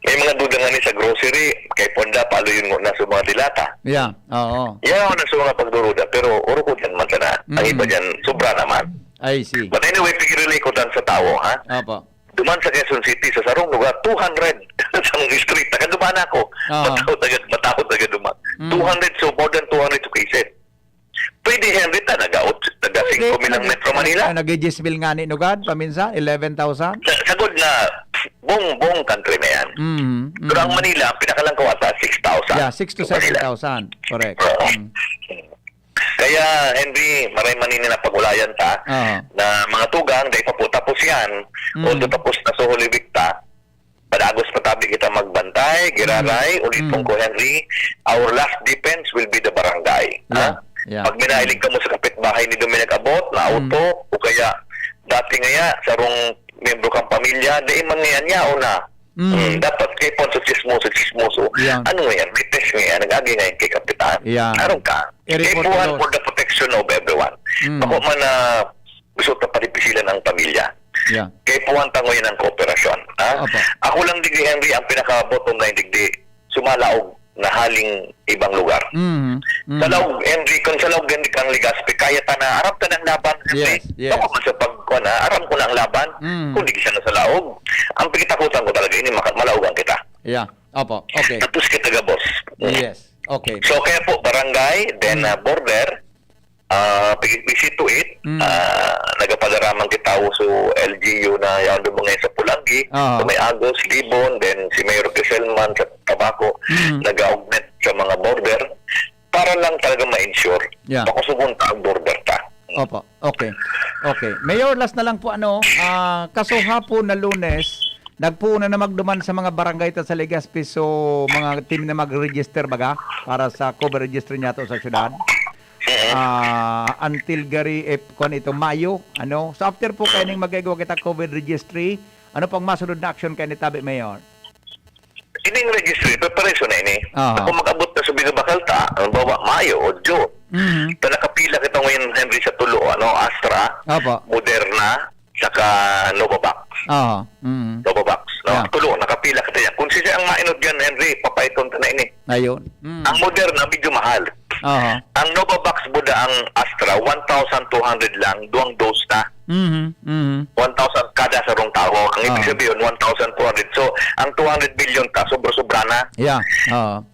May mga duda nga ni sa grocery, kay Ponda, paluin mo na sa mga dilata. Yeah, oo. Yan ako na sa mga pagduruda, pero uro ko dyan man sana. Ang iba dyan, sobra naman. I see. But anyway, pigirili ko dan sa tao, ha? Opo. Duman sa Quezon City, sa sarong lugar, 200 sa street. Nakaduman ako. Matao taga duman. 200, so more than 200 cases. Pwede, Henry, nag-5 ng Metro Manila. Nag-10,000 nga ni Nugad, paminsa, 11,000? Sagod na, buong country na yan. Pero ang Manila, pinakalang kawata, 6,000. Yeah, 6 to 7,000. Correct. Kaya, Henry, maray manini na pagulayan ta, na mga tugang, dahil tapos yan, although tapos na sa Holibikta, padagos patabi kita magbantay, giraray, ulitong ko, Henry, our last defense will be the barangay. Pag minahilig ka mo sa kapitbahay ni Dominag Abot, na auto, o kaya, dati ngaya, sarong membro kang pamilya, di man nga niya na. Dapat kay pon sa chismoso. Yan. Ano yan? May test nga, nag-agi ngayon kay Kapitan. Yan. Aron ka. Kay I-report puhan mo. for the protection of everyone. Ako man na gusto ta palipisilan ng pamilya. Yeah. Kay puhan tango yan ang kooperasyon. Ha? Opo. Ako lang digdi, Henry, ang pinaka-bottom line digdi, sumalaog na haling ibang lugar. Sa laog, Henry, kung sa laog ganit kang Ligaspi, kaya ta na, arap ta ng laban, Henry. Yes. Ako man sa pagkuhan na, aram ko na ang laban, kung di siya na sa laog. Ang pagkitakutan ko talaga, ini malaugan kita. Yeah. Opo. Okay. Tapos kita ga, boss. Yes. Okay. So, kaya po, barangay, then border, visit to it, nagapadaraman kita so LGU na yan doon mga sa Pulangi, so may Agos, Libon, then si Mayor Keselman sa Tabaco, nag-augment sa mga border para lang talaga ma-ensure pakusugunta ang border ta. Opo. Okay. Okay. Mayor, last na lang po kaso hapon na Lunes, nagpuna na magduman sa mga barangay ta sa Legazpi, so mga team na mag-register baga para sa cover registry niya to sa syudad. Until gari kung ito Mayo, so after po kayo ning magagawa kita COVID registry, ano pang masunod na action kayo ni Tabi Mayor? Ining registry, preparation na ini. Kung mag-abot na sa Bigabakal ta, ang bawa Mayo o Jo, nakapila kita ngayon, Henry, sa tulo, Astra, Moderna, saka Novavax. Novavax. Tulo, nakapila kita yan. Kung siya ang mainod yan, Henry, papaiton ta na ini. Ayun. Ang Moderna, medyo mahal. Ang Novavax buda ang Astra, 1,200 lang, duwang dose na. 1,000 kada sa rong tao. Ang ibig sabihin, 1,200. So, ang 200 million ta, sobra-sobra na. Yeah.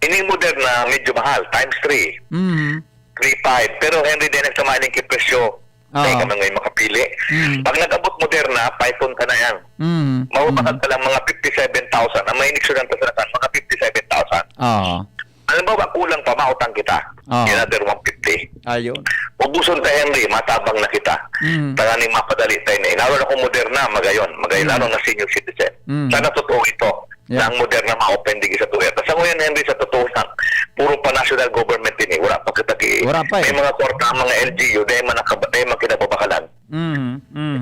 Ini Moderna, medyo mahal, times 3. 3.5. Pero Henry, din nagsamahin yung presyo. Kaya ka na ngayon makapili. Pag nag-abot Moderna, Python ka na yan. Maupakan ka lang mga 57,000. Ang may iniksuran ta sa nasan, mga 57,000. Alam ba, kulang pa, mautang kita. Another 150. Ayun. Ubuson ta, Henry, matabang na kita. Taganing mapadali tayo na. Inaron ako Moderna, magayon lalo na senior citizen. Sana totoo ito. Na ang Moderna ma-open digi sa tuya. Tapos ngayon, Henry, sa totoo lang, puro pa national government din. Wala pa kita may mga korta, mga LGU, dahil man kinababakalan.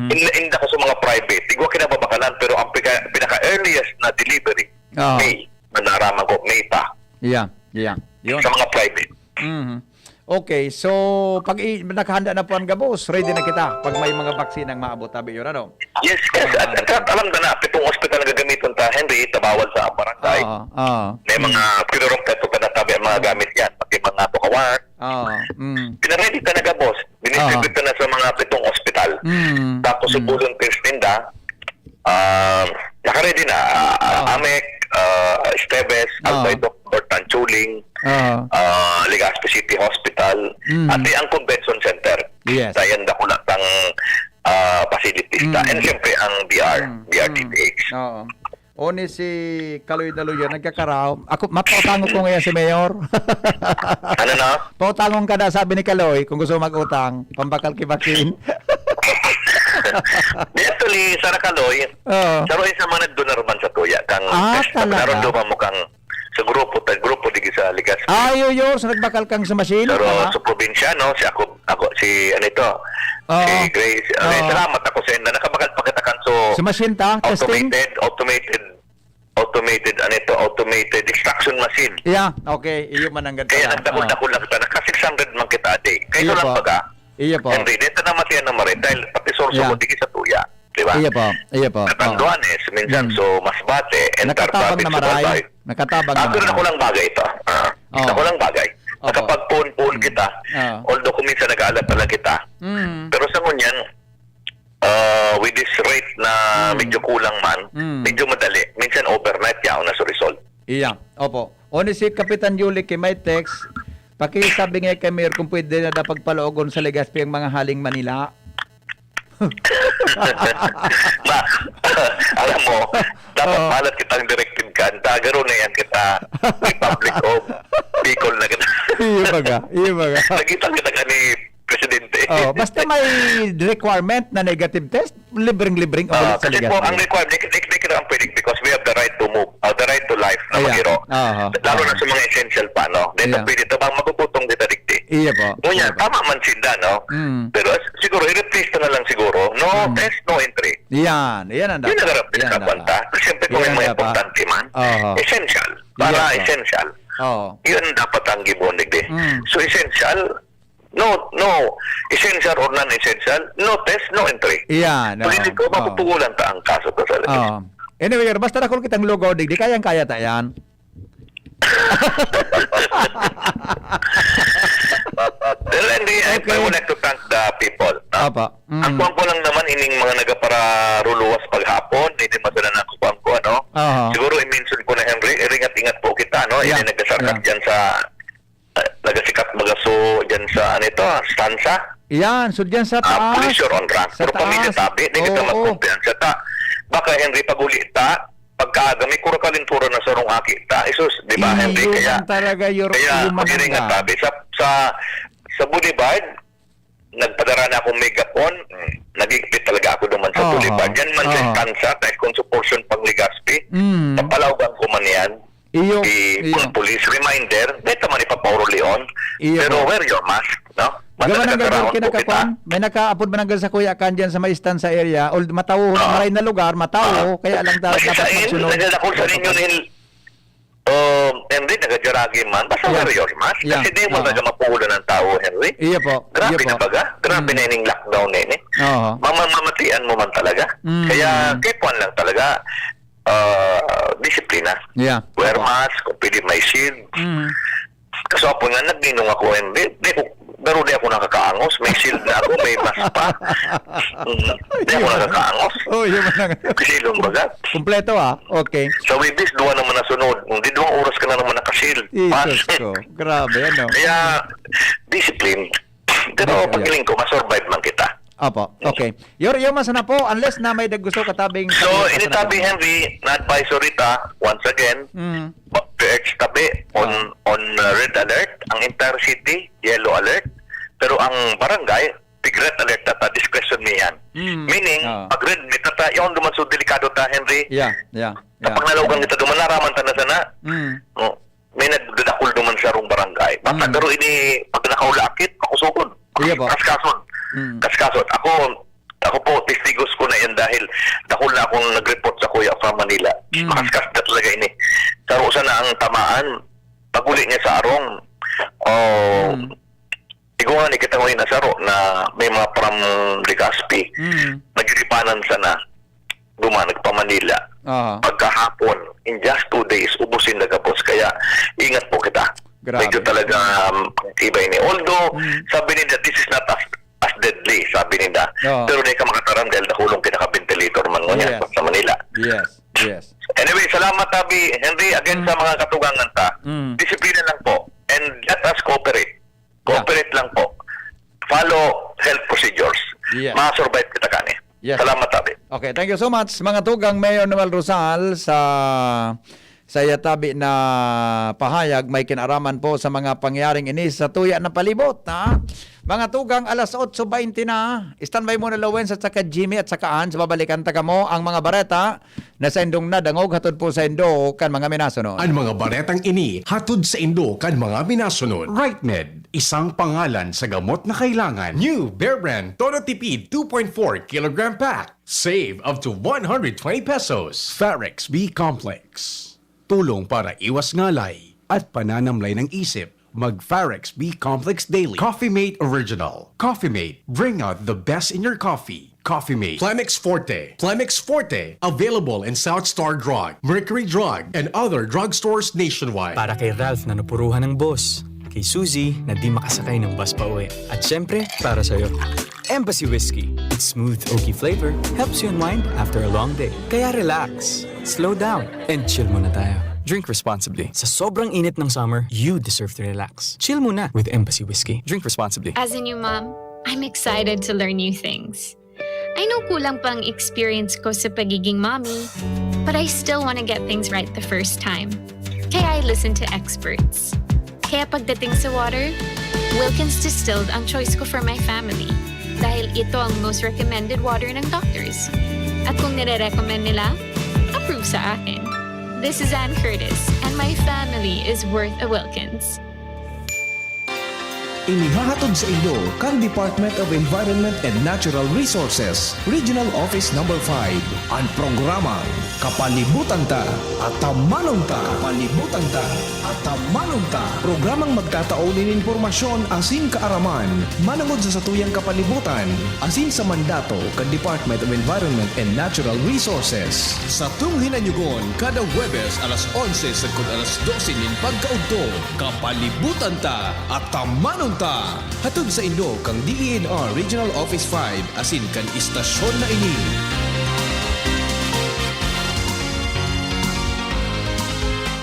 Hindi ako sa mga private. Tigwa kinababakalan, pero ang pinaka-earliest na delivery, May. Manaraman ko, May pa. Yeah. Yun. Sa mga private. Okay, so pag nakahanda na po ang gabos, ready na kita pag may mga baksinang maabot, Tabi, yun, ano? Yes. At alam na, pitong hospital na gagamitin ta, Henry, tabawal sa barangay. May mga pinurong-peto pa na tabi ang mga gamit yan, pati mga bukawar. Pinaready ka na gabos. Dinistribute ka na sa mga pitong hospital. Tapos sa volunteers ninda, nakaready na. Amek, Esteves, Albay Doctor, Tanchuling, Legazpi City Hospital, at ang Convention Center. Yes. Dayan da kulatang facilities ta. And siyempre ang BRTPH. Oni si Kaloy Daluyan, nagkakaraw. Ako, mapautango ko ngayon si Mayor. Ano na? Pautangong ka na, sabi ni Kaloy, kung gusto mag-utang, pambakal kibakin. Actually, Sara Kaloy, saro isa man nagdonar man sa tuya. Kang naroon doon mo kang sa grupo digi sa Legazpi. Yo, so nagbakal kang sa machine. Pero sa probinsya, no, si Grace. Salamat ako sa inyo. Nakabakal pa kita kan sa machine ta, testing? Automated extraction machine. Yeah, okay. Iyo man ang ganda. Kaya nagdakol lang kita. Naka-600 man kita a day. Kaya lang baga. Iya po. Henry, dito naman siya na marin dahil pati sorso mo digi sa tuya. Diba? Iya po. Natanduanes, minsan so Masbate, and nakatabang na maray. Nakatabang na maray. Pero ako lang bagay ito. Ako lang bagay. Nakapag-phone kita, although kuminsan nag-aalat na lang kita. Pero sa ngunyan, with this rate na medyo kulang man, medyo madali. Minsan overnight yaw na sa result. Iya, opo. Oni si Kapitan Yuli kay may text, pakisabi nga kay Mayor kung pwede na pagpaloogon sa Legazpi ang mga haling Manila. Alam mo, dapat malat kitang directive ka. Dagaro na yan kita. Republic of Bicol na kita. Iya baga. Nakita kita ka ni Presidente. Basta may requirement na negative test, libreng-libreng ulit sa Legazpi. Kasi po, ang requirement, hindi kita ang pwedeng because we have the right to move, the right to life na magiro. Lalo na sa mga essential pa, no? Dito pwede ito bang magpuputong kita dikti. Iya po. Ngunyan, Iya po. tama man sinda, no? Pero siguro, i-replace na lang siguro. No test, no entry. Yan ang dapat. Yun nagarapin sa kwanta. Siyempre, kung Yan may dapat. importante man, Oo. essential. Para Yes, po. essential. Oo. Yun dapat ang gibunig di. So, essential, no, essential or non-essential, no test, no entry. Yan. So, hindi ko mapupugulan ta ang kaso to sa labis. Oh. Anyway, basta na kung kitang lugaw digdi, kayang-kaya ta yan. Well, hindi, I would like to thank the people. No? Apa. Ang kuwan ko lang naman ining mga nagapararuluwas paghapon, hindi masala na kuwan ko, ano? Aha. Siguro i-mention ko na Henry, iringat-ingat po kita, no? Yeah. Hindi nagkasarkat dyan sa, nagasikat magaso dyan sa, ano ito, stanza. Yan, so dyan sa taas. Police on rank. Sa Pero pamilya taas. tabi, hindi kita Oo. magkumpiyansa ta. Baka Henry, pag-uli ta, pagkagami, kura kalintura na sa rong aki ta. Isus, di ba Henry? Kaya, Iyon talaga yung kaya human mag-iringat ka. tabi. Sa Boulevard, nagpadara na akong megapon. Nagigpit talaga ako naman sa Oo. Boulevard. Yan man sa Oo. stanza, dahil kung supportion pang Ligaspi, Mm. papalawgan ko man yan. Iyo. Police reminder, dito man ipapauro Leon. Iyo Pero po. wear your mask, no? Gawa ng Nagkakarahon gagawin po kita. kinakakuan. May nakaapod man ng sa kuya kan dyan sa may stand sa area. O matawo na maray na lugar, matawo. Kaya lang dapat Masisain, magsunod. nagdadakol sa ninyo nil Henry, nagajaragi man. Basta Yeah. wear your mask. Yeah. Kasi di mo Oo. talaga mapuhulan ng tao, Henry. Iya po. Grabe Iya na po. baga. Grabe na yung lockdown na yun eh. Oo. Mamamatian mo man talaga. Mm. Kaya, kepuan lang talaga. Disiplina. Yeah. Wear Opo. mask, kung pwede may shield. Mm. Kaso ako nga, nagninong ako, Henry. Pero di ako nakakaangos. May shield na ako, may mask pa. Di ako nakakaangos. Oh, yun man lang. Silong baga. Kompleto Okay. Sa Wibis, duwa naman na sunod. Hindi 2 oras ka na naman nakasild. Jesus ko. Grabe, ano. Kaya, discipline. Pero Yeah. pagkiling ko, masurvive man kita. Opo. Okay. Yung masana po, unless na may gusto katabing... So, initabi, Henry, na-advisory ta, once again, Mm. PX tabi on red alert. Ang entire city, yellow alert. Pero ang barangay, big red alert ta, discretion niyan. Mm. Meaning, pag red, may tata, yung duman so delikado ta, Henry. Yeah. Kapag nalawagan kita duman, naraman ta na sana. Mm. No, may nagdadakol duman sa rong barangay. Basta pero ini pag nakaulakit, makusugod. Iya po. Kaskason. Kaskason. Ako po, testigos ko na yan dahil dahil na akong nag-report sa Kuya from Manila. Makaskas na talaga ini. Sarusa na ang tamaan. Pag-uli niya sa arong, iguan ni kita ngayon na saro na may mga from Legazpi. Nagiripanan sana. Nagpa-Manila. Pagkahapon, in just 2 days, ubusin na kapos. Kaya, ingat po kita. Grabe. Medyo talaga ibay ni. Although, sabi nila, this is not as deadly, sabi nila. Oo. Pero di ka makataram dahil dahulong kinaka-ventilator man mo Yes. sa Manila. Yes. Anyway, salamat tabi, Henry, again sa mga katugangan ta. Disiplina lang po. And let us cooperate. Cooperate lang po. Follow health procedures. Yeah. Ma-survive kita kani. Yes. Salamat tabi. Okay, thank you so much. Mga tugang Mayor Noel Rosal sa yatabi na pahayag may kinaraman po sa mga pangyaring ini sa tuya na palibot. Mga tugang, alas 8:20 na. Standby muna Lowens at saka Jimmy at saka Ans. Babalikan taga mo ang mga bareta na sa indong nadangog hatod po sa indo kan mga minasunod. Ang mga baretang ini hatod sa Indo kan mga minasunod. RightMed, isang pangalan sa gamot na kailangan. New Bear Brand Todo Tipid 2.4 kilogram pack. Save up to 120 pesos. Farex B Complex. Tulong para iwas ngalay at pananamlay ng isip. Mag-Farex B Complex Daily. Coffee Mate Original. Coffee Mate, bring out the best in your coffee. Coffee Mate. Plemix Forte. Plemix Forte. Available in South Star Drug, Mercury Drug, and other drugstores nationwide. Para kay Ralph na napuruhan ng boss. Kay Suzy na di makasakay ng bus pa uwi. At syempre, para sa'yo. Embassy Whiskey. Its smooth, oaky flavor helps you unwind after a long day. Kaya relax, slow down, and chill muna tayo. Drink responsibly. Sa sobrang init ng summer, you deserve to relax. Chill muna with Embassy Whiskey. Drink responsibly. As a new mom, I'm excited to learn new things. I know kulang pang experience ko sa pagiging mommy, but I still want to get things right the first time. Kaya I listen to experts. Kaya pagdating sa water, Wilkins Distilled ang choice ko for my family. Dahil ito ang most recommended water ng doctors. At kung nire-recommend nila, approve sa akin. This is Ann Curtis, and my family is worth a Wilkins. Inihahatod sa inyo kang Department of Environment and Natural Resources, Regional Office Number 5, ang programang Kapalibutan Ta at Tamanong Ta. Kapalibutan Ta at Tamanong Ta. Programang magtataunin informasyon asin kaaraman, manangod sa satuyang kapalibutan, asin sa mandato ka Department of Environment and Natural Resources. Sa tunghinanyugon, kada Huwebes alas 11 sa alas 12 nin pagkaudto, Kapalibutan Ta at Tamanong Ta. Hatod sa inyo kang DENR Regional Office 5 asin kan istasyon na ini.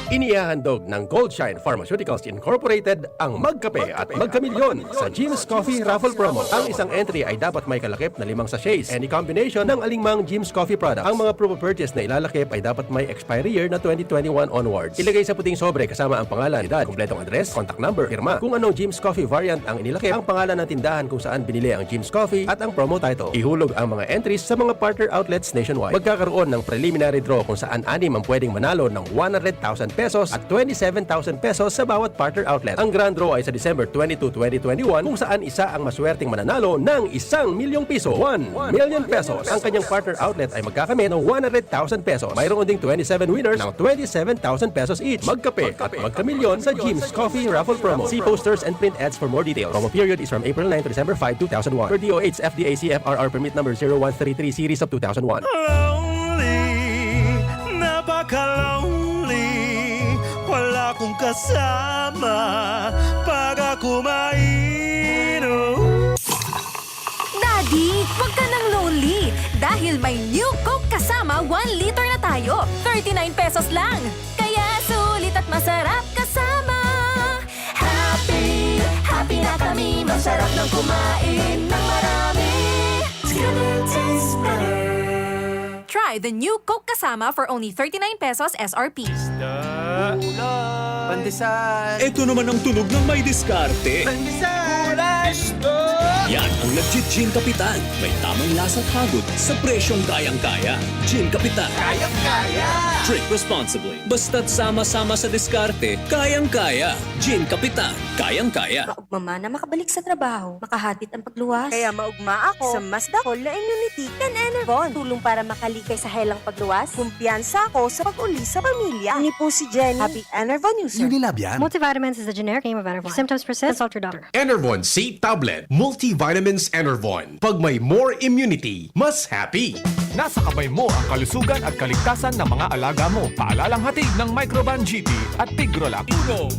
Inihahandog ng Goldshine Pharmaceuticals Incorporated ang Magkape at Magkamilyon sa Jim's Coffee Raffle Promo. Ang isang entry ay dapat may kalakip na 5 sachets. Any combination ng alingmang Jim's Coffee products. Ang mga proof of purchase na ilalakip ay dapat may expiry year na 2021 onwards. Ilagay sa puting sobre kasama ang pangalan, edad, kumpletong address, contact number, firma. Kung anong Jim's Coffee variant ang inilakip, ang pangalan ng tindahan kung saan binili ang Jim's Coffee at ang promo title. Ihulog ang mga entries sa mga partner outlets nationwide. Magkakaroon ng preliminary draw kung saan 6 ang pwedeng manalo ng 100,000 pesos at 27,000 pesos sa bawat partner outlet. Ang grand draw ay sa December 22, 2021 kung saan isa ang maswerteng mananalo ng 1 milyong piso. 1 million pesos. Ang kanyang partner outlet ay magkakamit ng 100,000 pesos. Mayroon ding 27 winners ng 27,000 pesos each. Magkape at magkamilyon sa Jim's Coffee Raffle Promo. See posters and print ads for more details. Promo period is from April 9 to December 5, 2001. Per DOH FDA CFRR permit number 0133 series of 2001. Wala akong kasama pag ako mainom. Daddy, wag ka nang lonely. Dahil may New Coke kasama 1 liter na tayo. 39 pesos lang. Kaya sulit at masarap kasama. Happy, happy na kami. Masarap ng kumain ng marami. Gonna taste better. Try the New Coke kasama for only 39 pesos SRP. Pandesal. Ito naman ang tunog ng may diskarte. Pandesal. Yan ang legit Gin Kapitan. May tamang lasang hagod sa presyong kayang-kaya. Gin Kapitan. Kayang-kaya. Drink responsibly. Basta't sama-sama sa diskarte, kayang-kaya. Gin Kapitan. Kayang-kaya. Maugma na makabalik sa trabaho, makahatid ang pagluwas. Kaya maugma ako sa mas dakol na immunity kan Enervon. Tulong para makalikay sa helang pagluwas. Kumpiyansa ako sa pag-uli sa pamilya. Ni po si Jenny, happy Enervon user. Unilab yan? Multivitamins is a generic name of Enervon. If symptoms persist, consult your doctor. Enervon C Tablet. Multivitamins Enervon. Pag may more immunity, mas happy. Nasa kamay mo ang kalusugan at kaligtasan ng mga alaga mo. Paalalang hatid ng Microban GT at Pigrolac.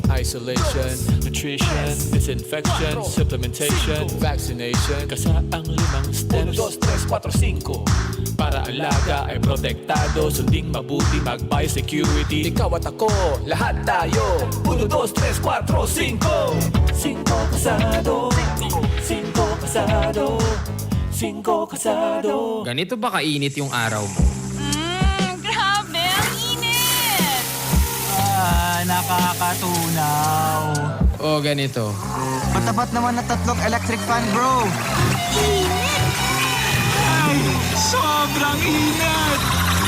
Isolation, nutrition, disinfection, supplementation, vaccination. Kasaang 5 steps. 1, 2, 3, 4, 5. Para alaga ay protektado, sunding mabuti mag-biosecurity. Ikaw at ako, lahat tayo. 1, 2, 3, 4, 5. 5 kasado. 5 kasado. 5 kasado. Ganito ba kainit yung araw mo? Grabe, ang init! Nakakatunaw. O ganito. Matapat naman na 3 electric fan, bro. Init! Ay, sobrang init!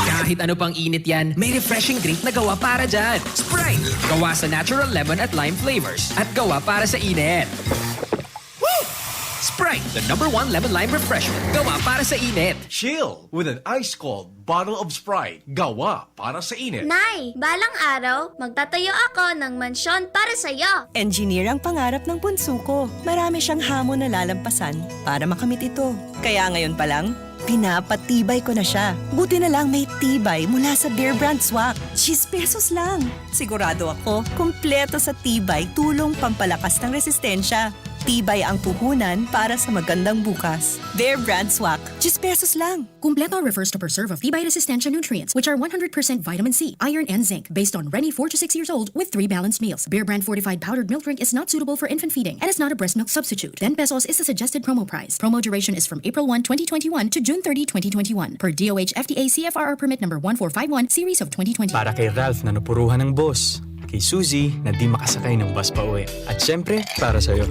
Kahit ano pang init yan, may refreshing drink na gawa para dyan. Sprite! Gawa sa natural lemon at lime flavors. At gawa para sa init. Sprite, the #1 lemon lime refreshment. Gawa para sa init. Chill with an ice-cold bottle of Sprite. Gawa para sa init. Nay, balang araw, magtatayo ako ng mansyon para sa'yo. Engineer ang pangarap ng bunso ko. Marami siyang hamon na lalampasan para makamit ito. Kaya ngayon pa lang, pinapatibay ko na siya. Buti na lang may tibay mula sa Bear Brand Swak. 10 pesos lang. Sigurado ako, kumpleto sa tibay, tulong pampalakas ng resistensya. Tibay ang puhunan para sa magandang bukas. Bear Brand Swak. 10 pesos lang. Kumpleto refers to preserve of tibay resistensya nutrients, which are 100% vitamin C, iron, and zinc, based on Rennie 4 to 6 years old with 3 balanced meals. Bear Brand fortified powdered milk drink is not suitable for infant feeding and is not a breast milk substitute. 10 pesos is the suggested promo price. Promo duration is from April 1, 2021 to June 30, 2021. Per DOH FDA CFRR permit number 1451, series of 2020. Para kay Ralph na napuruhan ng boss. Kay Suzy na di makasakay ng bus pa uwi. At syempre, para sa'yo.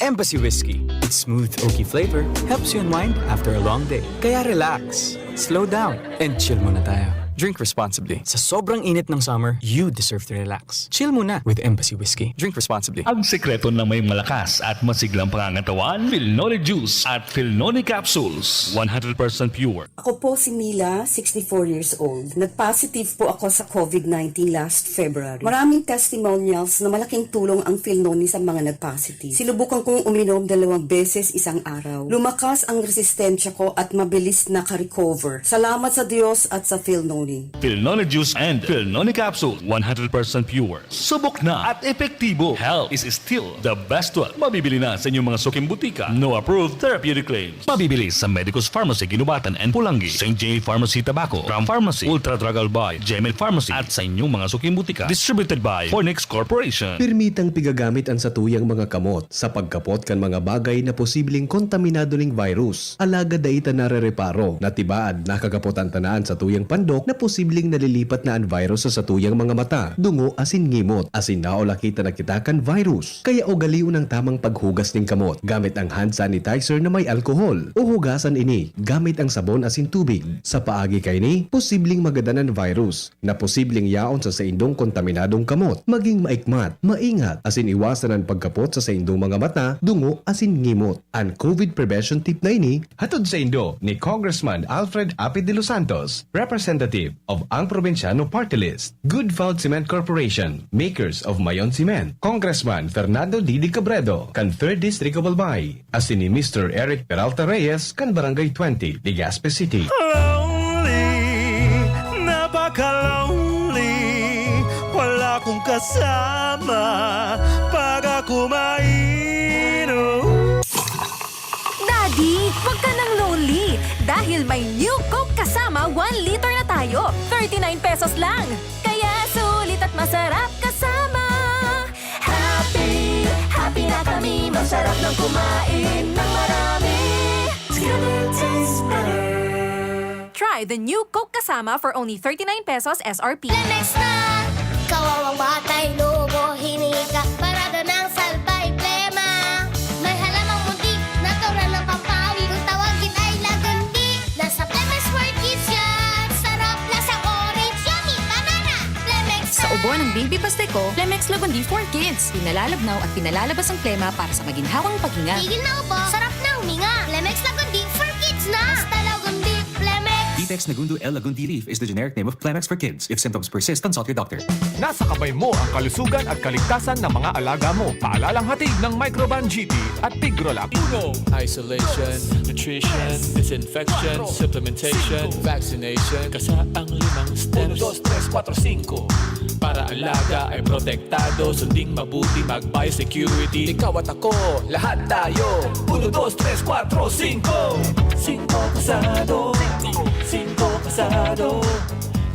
Embassy Whiskey. Its smooth, oaky flavor helps you unwind after a long day. Kaya relax, slow down, and chill muna tayo. Drink responsibly. Sa sobrang init ng summer, you deserve to relax. Chill muna with Embassy Whiskey. Drink responsibly. Ang sekreto na may malakas at masiglang pangangatawan, Philnoni Juice at Philnoni Capsules. 100% pure. Ako po si Mila, 64 years old. Nag-positive po ako sa COVID-19 last February. Maraming testimonials na malaking tulong ang Philnoni sa mga nag-positive. Sinubukan kong uminom 2 beses isang araw. Lumakas ang resistensya ko at mabilis naka-recover. Salamat sa Diyos at sa Philnoni. Philnoni Juice and Philnoni Capsule. 100% pure. Subok na at epektibo. Health is still the best one. Mabibili na sa inyong mga suking butika. No approved therapeutic claims. Mabibili sa Medicus Pharmacy, Ginubatan and Pulangi, St. J. Pharmacy, Tabaco, Crown Pharmacy, Ultra Drug Albay, Gemel Pharmacy at sa inyong mga suking butika. Distributed by Fornix Corporation. Permitang pigagamit ang satuyang mga kamot sa pagkapot kan mga bagay na posibleng kontaminado ning virus. Alaga daita na re-reparo na tibaad nakagapot ang tanaan sa tuyang pandok na posibleng nalilipat na ang virus sa satuyang mga mata, dungo asin ngimot, asin naolakita na kita kan virus. Kaya ugaliw ng tamang paghugas ning kamot gamit ang hand sanitizer na may alkohol o hugasan ini gamit ang sabon asin tubig. Sa paagi kay ni, posibleng magadanan virus na posibleng yaon sa saindong kontaminadong kamot. Maging maikmat, maingat asin iwasan ang pagkapot sa saindong mga mata, dungo asin ngimot. Ang COVID prevention tip na ini hatod sa indo ni Congressman Alfred Api de los Santos, Representative of Ang Provinciano Party List, Good Found Cement Corporation, makers of Mayon Cement, Congressman Fernando Didi Cabredo, kan 3rd District of Albay, asin ni Mr. Eric Peralta Reyes, kan Barangay 20, Legazpi City. Lonely, napaka-lonely, wala akong kasama pag ako mainom. Daddy, wag ka nang lonely dahil may new Coke kasama 1 liter na tayo. 39 pesos lang. Kaya sulit at masarap kasama. Happy, happy na kami. Masarap ng kumain ng marami. Tastes better. Try the new Coke kasama for only 39 pesos SRP. Lemex na! Kawawang batay, lobo, hinika, parada ng salbay, plema. May halamang muntik, natural ng pampawi, kung tawagin ay lagundi. Nasa Plemex for Kids yan, sarap lasang orange, yummy, banana. Plemex na! Sa ubo ng Baby Pasteco, Plemex Lagundi for Kids. Pinalalabnaw at pinalalabas ang plema para sa maginhawang paghinga. Tigil na ubo, sarap na huminga. Plemex Lagundi for Kids na! Basta Lagundi, Plemex. Detex Nagundo L. Lagundi Leaf is the generic name of Plemex for kids. If symptoms persist, consult your doctor. Nasa kamay mo ang kalusugan at kaligtasan ng mga alaga mo. Paalalang hatid ng Microban GT at Pigrolab. Isolation, nutrition, disinfection, supplementation, vaccination. Kasaang 5 steps. 1, 2, 3, 4, 5. Para alaga ay protektado, sunding mabuti, mag-biosecurity. Ikaw at ako, lahat tayo. 1, 2, 3, 4, 5. 5 kasado. 5 kasado.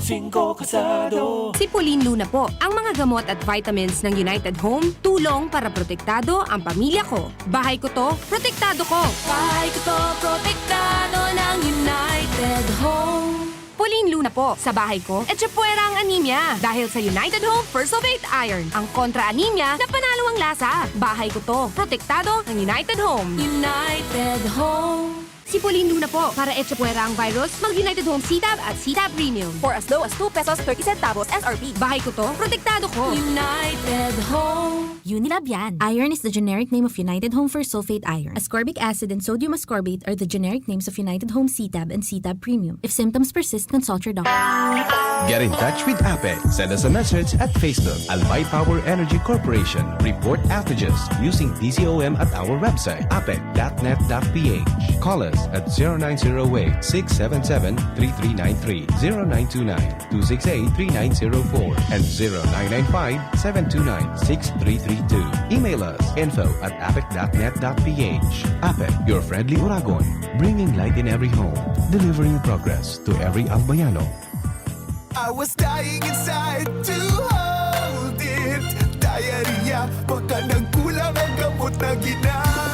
5 kasado. Si Pauline Luna po. Ang mga gamot at vitamins ng United Home, tulong para protektado ang pamilya ko. Bahay ko to, protektado ko. Bahay ko to, protektado ng United Home. Pauline Luna po. Sa bahay ko, etchepuera ang anemia. Dahil sa United Home First of 8 Iron. Ang kontra-anemia na panalo ang lasa. Bahay ko to, protektado ng United Home. United Home. Si Pauline Luna po. Para etchepuera ang virus, mag-United Home C-Tab at C-Tab Premium. For as low as 2 pesos 30 centavos SRP. Bahay ko to, protektado ko. United Home. Unilab yan. Iron is the generic name of United Home for sulfate iron. Ascorbic acid and sodium ascorbate are the generic names of United Home C-Tab and C-Tab Premium. If symptoms persist, consult your doctor. Get in touch with APE. Send us a message at Facebook, Albay Power Energy Corporation. Report outages using DCOM at our website, ape.net.ph. Call us at 0908-677-3393, 0929-268-3904, and 0995-729-6332. Email us info@apec.net.ph. APEC, your friendly Uragon, bringing light in every home, delivering progress to every Albayano. I was dying inside to hold it. Diarrhea, baka nagkulang ang gamot na ginamit.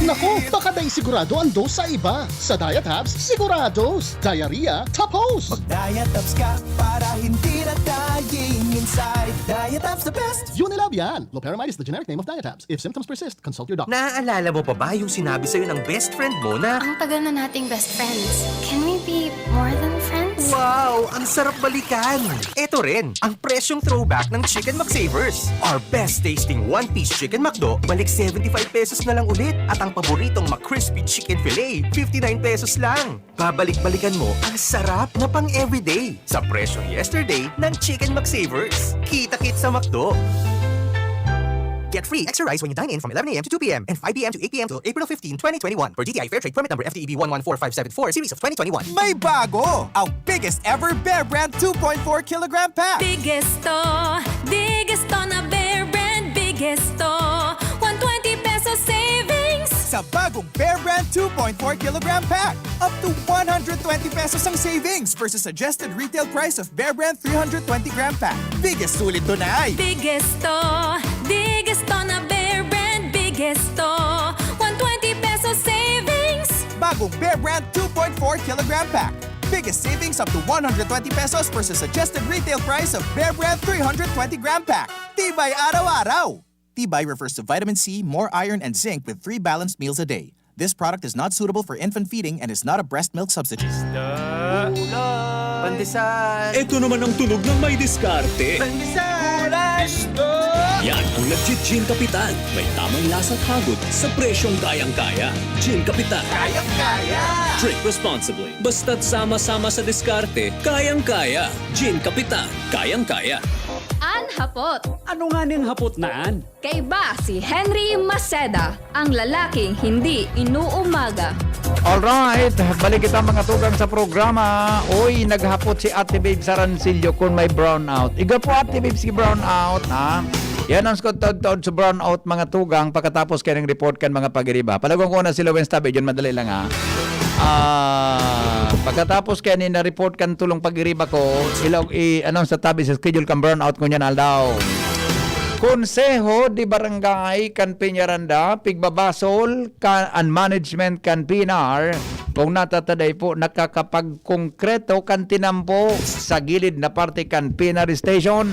Naku, baka dahil sigurado ang dose sa iba. Sa Diet Hubs, sigurados. Diarrhea, tapos. Mag-Diet Hubs ka para hindi na dying inside. Diet Hubs the best. Unilab yan. Loperamide is the generic name of Diet Hubs. If symptoms persist, consult your doctor. Naaalala mo pa ba yung sinabi sa'yo ng best friend mo na... Ang tagal na nating best friends. Can we be more than friends? Wow! Ang sarap balikan! Ito rin, ang presyong throwback ng Chicken McSavers. Our best tasting one-piece Chicken McDo, balik 75 pesos na lang ulit. At ang paboritong McCrispy Chicken Filet, 59 pesos lang. Babalik-balikan mo ang sarap na pang everyday sa presyong yesterday ng Chicken McSavers. Kita-kit sa McDo. Get free extra rice when you dine in from 11 a.m. to 2 p.m. and 5 p.m. to 8 p.m. till April 15, 2021 per DTI Fairtrade permit number FTEB 114574 series of 2021. May bago! Ang biggest ever Bear Brand 2.4 kilogram pack! Biggest to na Bear Brand, biggest to 120 pesos savings! Sa bagong Bear Brand 2.4 kilogram pack, up to 120 pesos ang savings versus suggested retail price of Bear Brand 320 gram pack. Biggest sulit doon ay Biggest to na Bear Brand, biggest to 120 pesos savings! bagong Bear Brand 2.4 kilogram pack. Biggest savings up to 120 pesos versus suggested retail price of Bear Brand 320 gram pack. Tibay araw-araw! Tibay refers to vitamin C, more iron, and zinc with 3 balanced meals a day. This product is not suitable for infant feeding and is not a breast milk substitute. Pandesal! Ito naman ang tunog ng may diskarte. Pandesal! Yan ang legit Gin Kapitan. May tamang lasa at hagod sa presyong kayang-kaya. Gin Kapitan. Kayang-kaya! Drink responsibly. Basta't sama-sama sa diskarte, kayang-kaya. Gin Kapitan. Kayang-kaya. Anhapot. Ano nga niyang hapot naan? Kay ba si Henry Maceda, ang lalaking hindi inuumaga. Alright, balik kita mga tugang sa programa. Uy, naghapot si Ate Babe Sarancillo kung may brownout. Iga po Ate Babe si brownout, ha? Yan ang skotod-tod sa brownout mga tugang pagkatapos kayo ng report kan mga pag-iriba. Palagong ko na si Lowen Tabi, yun madali lang ha. Pagkatapos kaya ni na-report kan tulong pag-iriba ko, anong sa tabi sa schedule kan brownout ko niyan aldaw. Konseho di barangay kan Peñaranda, pigbabasol kan an management kan Pinar, kung natataday po nakakapagkongkreto kan tinampo sa gilid na parte kan Pinar Station.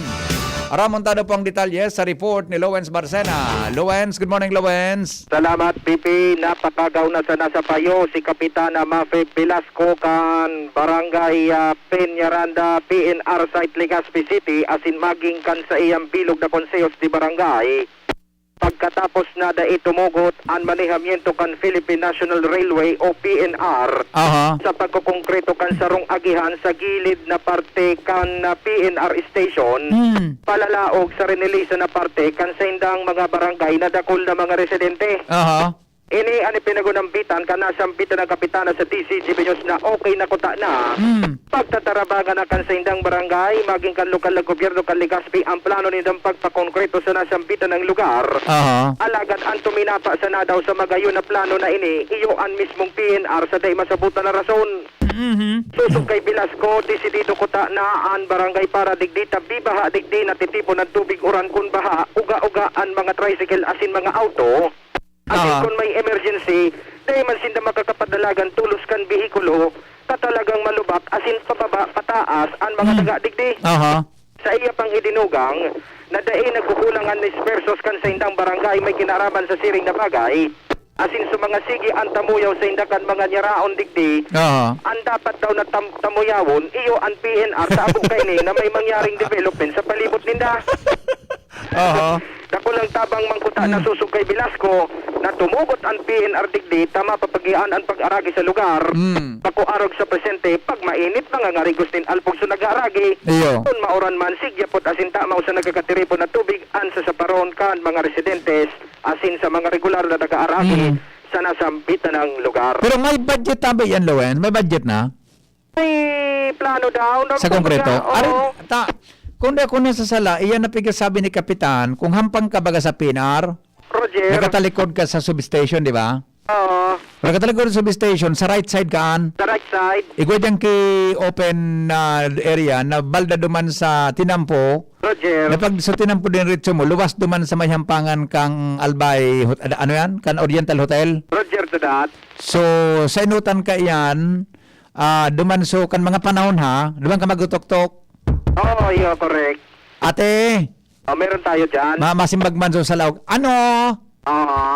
Aramontado po ang detalye sa report ni Lowens Barcena. Lowens, good morning Lowens. Salamat Pipi, napakagaw na sa nasa payo si Kapitana Mafe Velasco kan Barangay Peñaranda PNR site Legazpi City asin maging kan sa iyang bilog na konsehos di barangay. Pagkatapos na dai tumugot ang manihamiento kan Philippine National Railway o PNR sa pagkukongkreto kan sarong agihan sa gilid na parte kan PNR station palalaog sa renilisa na parte kan sa indang mga barangay na dakol na mga residente. Ini ani pinagunambitan ka nasambitan ng kapitana sa DCGP News na okay na kuta na. Pagtatarabangan na kan sa indang barangay, maging kan lokal na gobyerno kan Legazpi ang plano nindang pagpakongkreto sa nasambitan ng lugar. Alagad ang tuminapa sa nadaw sa magayon na plano na ini, iyo ang mismong PNR sa day masabutan na rason. Susog kay Velasco, desidido kuta na ang barangay para digdita bibaha digdi na titipo ng tubig uran kun baha, uga-uga ang mga tricycle asin mga auto. Asin kung may emergency, dahil man sinda makakapadalagan tulos kan bihikulo, tatalagang malubak asin pababa pataas ang mga taga-digdi. Sa iya pang idinugang, na dahil nagkukulangan ni persos kan sa indang barangay may kinaraman sa siring na bagay, asin sa mga sige ang tamuyaw sa indakan mga nyaraon digdi, ang dapat daw na tamuyawon, iyo ang PNR sa abong kaini na may mangyaring development sa palibot ninda. Dako lang tabang mangkuta na susog kay Velasco na tumugot ang PNR digdi tama papagian ang pag-aragi sa lugar. Pakuarog sa presente pag mainit mga ngarigos din alpog sa nag-aragi. Kung mauran man sigyapot asin tamaw sa nagkakatiripon na tubig ansa sa paron kan mga residentes asin sa mga regular na nag-aragi sa nasambitan ng lugar. Pero may budget tabi yan Lowen? May budget na? May plano daw. Sa konkreto? Kung ako nasa sala, iyan na sabi ni Kapitan, kung hampang ka baga sa PNR, Roger, nakatalikod ka sa substation, di ba? Nakatalikod sa substation, sa right side kaan. Sa right side. Ikaw dyan open area na balda duman sa Tinampo. Roger. Na pag sa Tinampo din ritso mo, luwas duman sa may hampangan kang Albay, ano yan? Kan Oriental Hotel. Roger to that. So, sa inutan ka iyan, duman so kan mga panahon ha, duman ka magutok-tok. Yeah, correct. Ate. Meron tayo dyan. Masimbag man sa laog. Ano?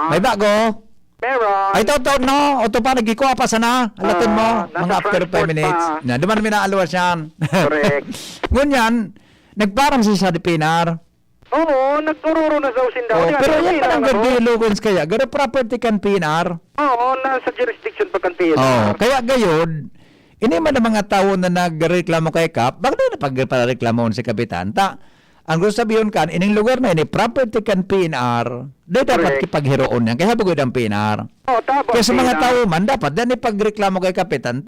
May bago? Meron. Ay, ito, no. Ito pa, nagkikuha pa sana. Alatin mo, nasa mga after 5 transport minutes. pa. Na, duman minaalawas yan. Correct. Ngunyan, nagparang siya sa Dipinar. Oo, nagtururo na sa usin daw. Oh, pero yan pa ang gardilogans kaya. Garo property kan Pinar. Oo, nasa jurisdiction pa kan Pinar. Oh, kaya gayon, ini man ang mga tao na nagreklamo kay Kap, bakit na pagreklamo si Kapitan? Ang gusto sabihin kan, ining lugar na ini, property kan PNR, di dapat kipaghiroon yan. Kaya bagod ang PNR. Oh, tapos Kaya sa mga tao man, dapat dan ipagreklamo kay Kapitan.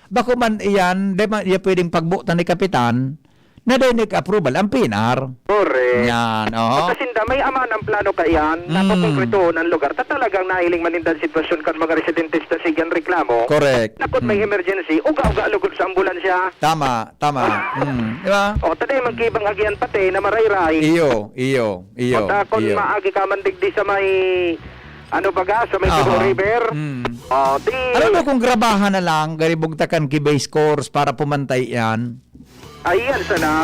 Bako man iyan, di man iya pwedeng pagbutan ni Kapitan, na din approval ang PNR. Correct. Yan, oh. At kasinda, may aman ang plano kayan, napakonkrito ng lugar. Talagang nahiling manindan sitwasyon kan mga residentes na sigan reklamo. Correct. Nakot may emergency, uga-uga lugod sa ambulansya. Tama. Di ba? O, taday magkibang agian pati na marayray. Iyo. O, takon maagi ka man digdi sa may, ano baga, sa may Cebu River. O, di... Alam mo kung grabahan na lang, garibugtakan ki base course para pumantay yan. Ayan, sana.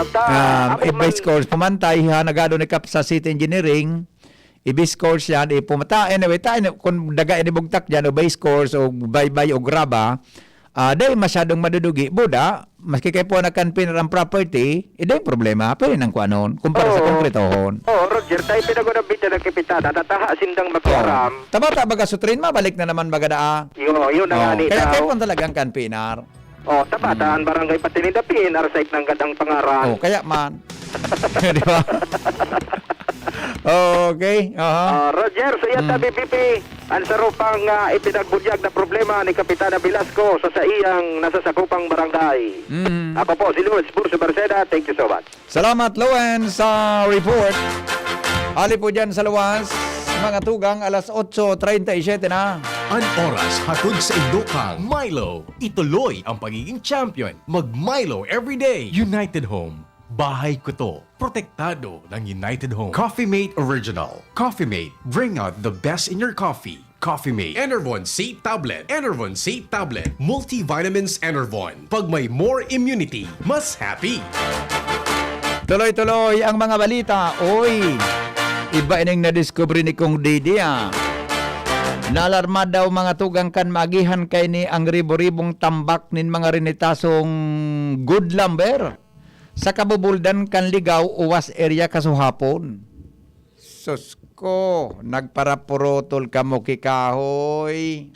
I-base course, pumantay, nagado ni Kap sa City Engineering, i-base course yan, pumata, anyway, kung daga inibugtak dyan, o base course, o baybay, o graba, dahil masyadong madudugi, Buda, maski kayo po nagkanpin ng property, dahil problema, pero nang kuanon, kumpara sa konkretohon. Roger, tayo pinagunabit na Kapitan, nataha sindang magkaram. Tabata baga sutrin, mabalik na naman baga daa. Yun na nga ni Kaya daw. kayo po talagang kanpinar. O, tabataan barangay Patinida PNR site ng gadang pangaran. Kaya man. Di ba? Okay. Roger, sa iyang BBP, ang sarupang ipinagbudyag na problema ni Kapitana Velasco sa iyang nasasakupang barangay. Ako po, si Luis Burso Barceda. Thank you so much. Salamat, Lowen, sa report. Ali po dyan sa Luwas. Mga tugang, alas 8:37 na. An oras hatod sa Indokang Milo. Ituloy ang pagiging champion. Mag-Milo everyday. United Home. Bahay ko to. Protektado ng United Home. Coffee Mate Original. Coffee Mate. Bring out the best in your coffee. Coffee Mate. Enervon C Tablet. Enervon C Tablet. Multivitamins Enervon. Pag may more immunity, mas happy. Tuloy-tuloy ang mga balita. Oy, iba ining na-discover ni Kong Didi Naalarma daw mga tugang kan magihan kay ni ang ribo-ribong tambak nin mga rinitasong good lumber sa kabubuldan kan ligaw uwas area kasuhapon. Sus ko, nagparapurotol ka mo kikahoy.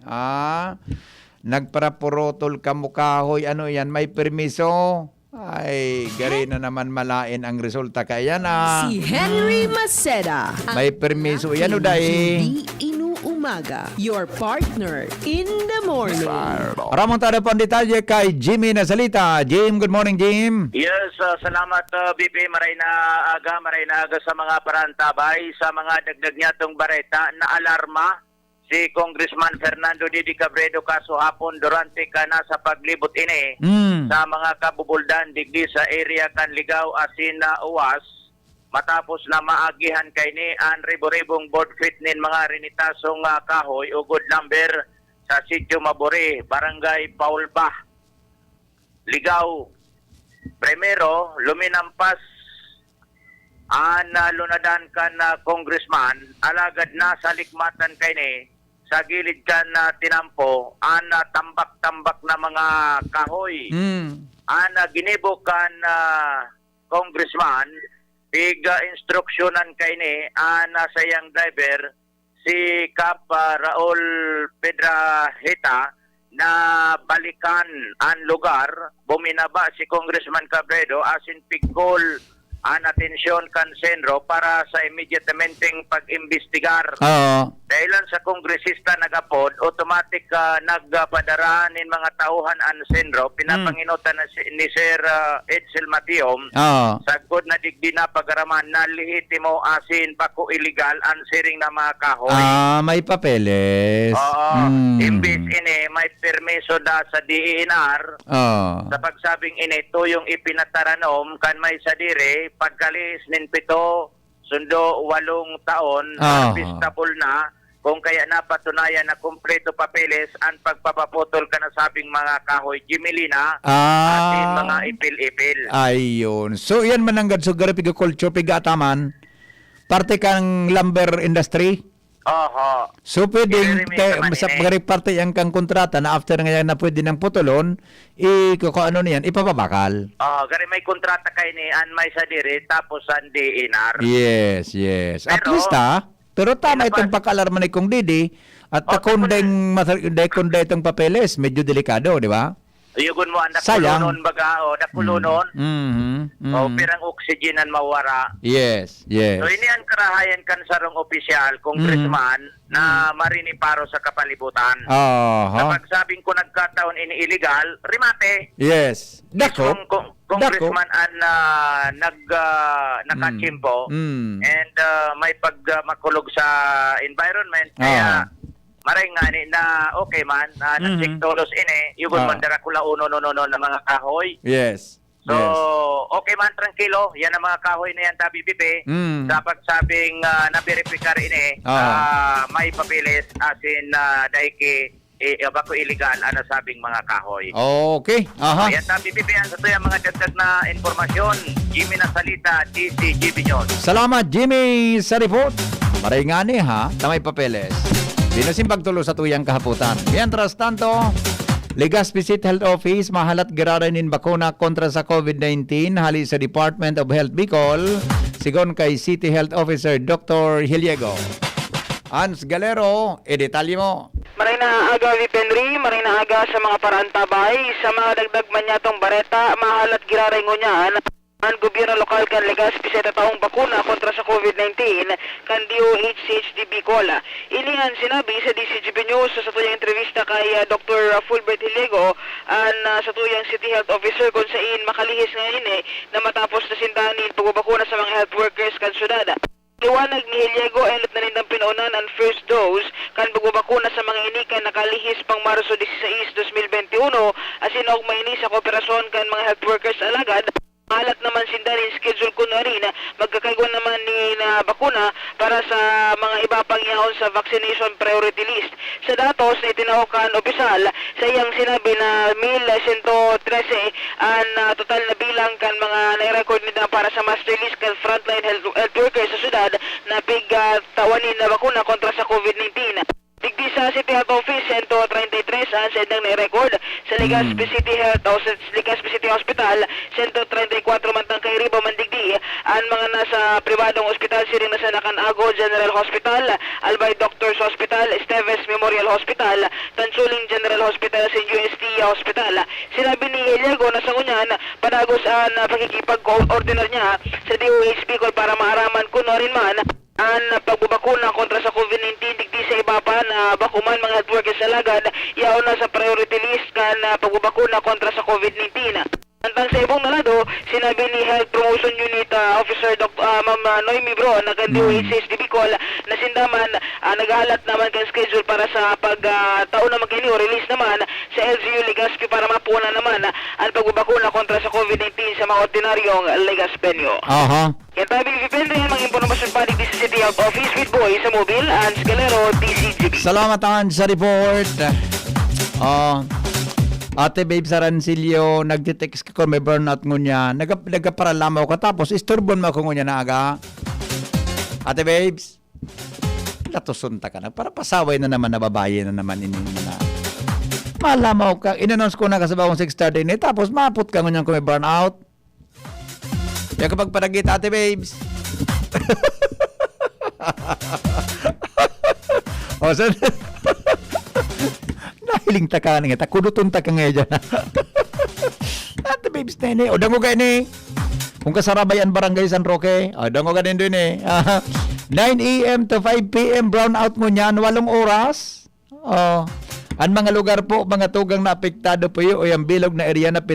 Nagparapurotol ka mo kahoy. Ano yan, may permiso? Ay, gari na naman malain ang resulta kaya na. Si Henry Maceda. May permiso yan o dahi. Umaga, your partner in the morning. Ramon tada po ang detalye kay Jimmy Nasalita. Jim, good morning, Jim. Yes, salamat BP. Maray na aga sa mga parantabay sa mga dagdag niya tong bareta na alarma si Congressman Fernando Didi Cabredo kaso hapon durante ka na sa paglibot ini sa mga kabubuldan digdi sa area kan Ligaw asin na uwas. Matapos na maagihan kay ni ang ribo-ribong board fit nin mga rinitasong kahoy o good lumber sa Sitio Mabore, Barangay Paulba, Ligaw. Primero, luminampas ang lunadan kan congressman, alagad na sa likmatan kay ni sa gilid kan tinampo, ang tambak-tambak na mga kahoy. Ang ginibo kan congressman, instruksyonan kay ni ana sayang driver si Kap Raul Pedrahita na balikan ang lugar. Buminaba si Congressman Cabredo asin pigol ang atensyon kan Senro para sa immediatementeng pag-imbestigar. Dahil sa kongresista nagapod, automatic nagpadara nin mga tauhan ang Senro, pinapanginutan na ni Sir Edsel Matiom, sagod na digdi na pagaraman na lehitimo asin pako illegal ang siring na mga kahoy. May papeles. Imbis ini, may permiso da sa DENR. Sa pagsabing ini, ito yung ipinataranom kan may sadire, pagkalis nin 7, sundo 8 taon, pistapol na, kung kaya napatunayan na kumpleto papeles ang pagpapaputol ka na sabing mga kahoy Jimelina at mga ipil-ipil. Ayun. So, yan mananggad so garapiga culture, piga ataman, parte kang lumber industry? Oho. So pwedeng I-remit naman sa ini. pagre-parte yang kang kontrata na after ngayon na pwede ng putulon, kung ano niyan, ipapabakal. Gari may kontrata kay ni an may sa diri tapos ang DNR. Yes. At least pero tama itong pag-alarma ni Kong Didi at kundeng itong papeles, medyo delikado, di ba? Yugon mo ang Sayang. nakulunon baga o nakulunon. O pirang oxygenan mawara. Yes. So ini ang karahayan kan sarong opisyal, congressman, na marini paro sa kapalibutan. Kapag sabing ko nagkataon ini illegal, rimate. Yes. Dako. Congressman an nakachimpo and may pagmakulog sa environment. Kaya maray nga ni na okay man, nagsiktolos ini, yugon man darakula uno na mga kahoy. Yes. So, okay man, tranquilo. Yan ang mga kahoy na yan, tabi bibi. Kapag sabing nabiripikar ini, may papilis asin daiki bako illegal ano sabing mga kahoy. Okay. Yan tabi bibi yan. Sa yung mga dagdag na informasyon. Jimmy na salita, DCGB News. Salamat, Jimmy, sa report. Maray nga ni ha, tamay papeles. Binasimbag tulo sa tuyang kahaputan. Mientras tanto, Legazpi City Health Office mahalat girarin bakuna kontra sa COVID-19 hali sa Department of Health Bicol sigon kay City Health Officer Dr. Hiliego. Hans Galero, detalye mo. Maray na aga Vipendri, maray na aga sa mga parantabay, sa mga dagdag man yatong bareta, mahalat giraray ngunyan. Ang gobyerno lokal kan Legazpi sa taong bakuna kontra sa COVID-19 kan DOH-CHD Bicol. Inihan sinabi sa DCGB News sa tuyang entrevista kay Dr. Fulbert Hiliego sa tuyang City Health Officer kung saan makalihis ngayon na matapos na sindanin pagbabakuna sa mga health workers kan syudad. Liwanag ni Hiliego elot na nindang pinaunan ang first dose kan pagbabakuna sa mga inikan nakalihis pang Marso 16, 2021 asin og mainis sa kooperasyon kan mga health workers alagad. Mahalat naman sindarin schedule ko na rin magkakaigon naman ni na bakuna para sa mga iba pang yahon sa vaccination priority list. Sa datos na itinawakan opisyal sa iyang sinabi na 1,113 ang total na bilang kan mga nai-record nila para sa master list kan frontline health workers sa syudad na tawanin na bakuna kontra sa COVID-19. Digdi sa City Health Office, 133 ang sendang na-record. Sa Legazpi City Health o sa Legazpi City Hospital, 134 mantang kay Ribo Mandigdi. Ang mga nasa pribadong ospital, siring na sa Nakanago General Hospital, Albay Doctors Hospital, Esteves Memorial Hospital, Tansuling General Hospital, St. UST Hospital. Sinabi ni Hiliego na sa kunyan, panagos ang pakikipag-ordinar niya sa DOH Bicol para maaraman kuno rin man ang pagbabakuna kontra sa COVID-19 digdi sa iba pa na bakuman mga health workers sa lagad yaw na sa priority list kan pagbabakuna kontra sa COVID-19. Antang sa ibong nalado, sinabi ni Health Promotion Unit Officer Ma'am Noemi Bro na kan DOH-CHD Bicol na sindaman naghalat naman kan schedule para sa pagtaon na magkini o release naman sa LGU Legazpi para mapuna naman ang pagbabakuna kontra sa COVID-19 sa mga ordinaryong Legazpenyo. Yan tayo Vipendri ang mga impormasyon pa di sa City Health Office with Boy sa mobile and Scalero DCGB. Salamat sa report. Ate Babe Sarancilio, nagtitext ka kung may burnout ngunya. Nagaparalamaw ka tapos isturbon mo ako ngunya na aga. Ate Babes, latusunta ka na. Para pasaway na naman na babae na naman ini na. Malamaw ka. In-announce ko na kasi bagong 6:30 ni tapos maput ka ngunya kung may burnout. Kaya kapag paragit, Ate Babes. Saan? Nahiling taka nga. Takudutun taka nga dyan. Ate Babes na ini. O dango ka ini. Kung kasarabayan Barangay San Roque. O dango ka din doon 9 a.m. to 5 p.m. brownout mo niyan. 8 oras. Ang mga lugar po, mga tugang na apektado po yun o yung bilog na area na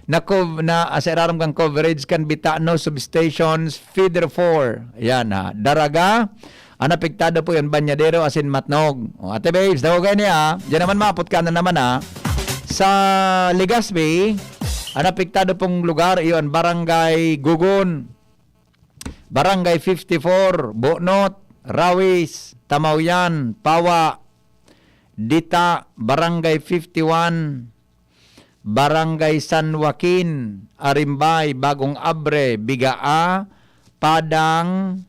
na asiraram kang coverage kan Bitano substations feeder 4. Yan ha. Daraga. Ang apektado po yun Banyadero asin Matnog. O, Ate Babes, daw kayo niya. Diyan naman mapot ka na naman ha. Sa Legazpi, ang apektado pong lugar yun Barangay Gugun, Barangay 54, Bonot, Rawis, Tamauyan, Pawa, Dita, Barangay 51, Barangay San Joaquin, Arimbay, Bagong Abre, Bigaa, Padang,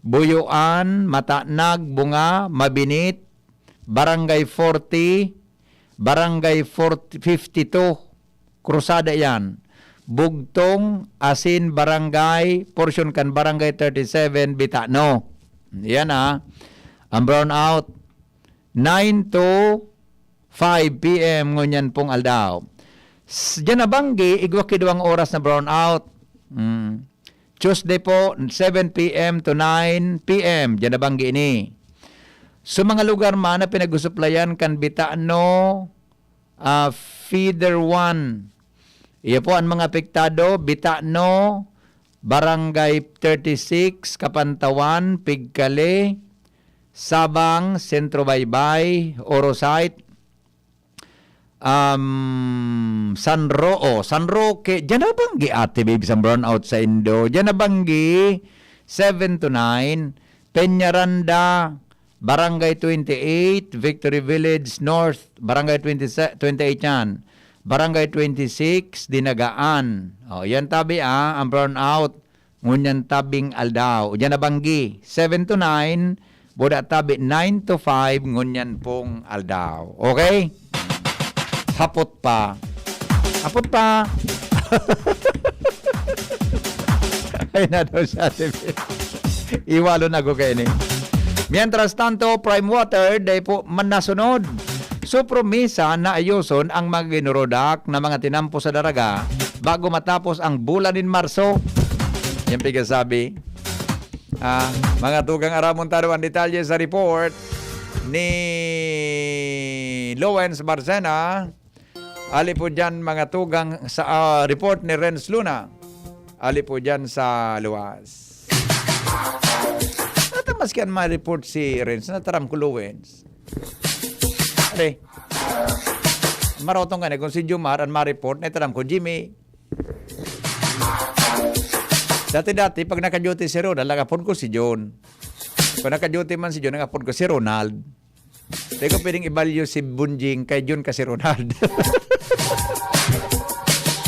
Buyuan, Matanag, Bunga, Mabinit, Barangay 40, Barangay 52, Krusada yan. Bugtong, Asin, Barangay, portion kan Barangay 37, Bitano. Yan ang brownout. 9 to 5 p.m. ngunyan pong aldaw. Diyan na banggi, igwakidwang oras na brownout. Tuesday po, 7 p.m. to 9 p.m. Diyan na banggi ini. So mga lugar man na pinag-usuplayan kan Bitano, Feeder 1. Iya po ang mga apektado, Bitano, Barangay 36, Kapantawan, Pigkale, Sabang, Sentro Baybay, Orosite, San Roque, dyan na banggi ate baby sa brownout sa Indo, dyan na banggi 7 to 9, Peñaranda, Barangay 28, Victory Village North, Barangay 28 yan, Barangay 26, Dinagaan. Yan tabi ang brownout, ngunyan tabing aldaw, dyan na banggi 7 to 9, Buda tabi 9 to 5, ngunyan pong aldaw. Okay? Hapot pa. Hapot pa. Ay na daw sa TV. Iwalo na ko kayo ni. Mientras tanto, Prime Water, day po manasunod. So, promisa na ayuson ang mga ginurodak na mga tinampo sa daraga bago matapos ang bulan in Marso. Yan pigasabi. Mga tugang aramon taro ang detalye sa report ni Lowens Marcena. Ali po dyan mga tugang sa report ni Renz Luna. Ali po dyan sa luwas. Natamas ka ma-report si Renz. Nataram ko Lowens. Ali. Marotong ka na kung si Jumar ang ma-report. Nataram ko Jimmy. Dati-dati pag naka-duty si Ronald, nagapon ko si John. Kung naka-duty man si John, nagapon ko si Ronald. Hindi ko pwedeng i-value si Bunjing kay John kasi Ronald.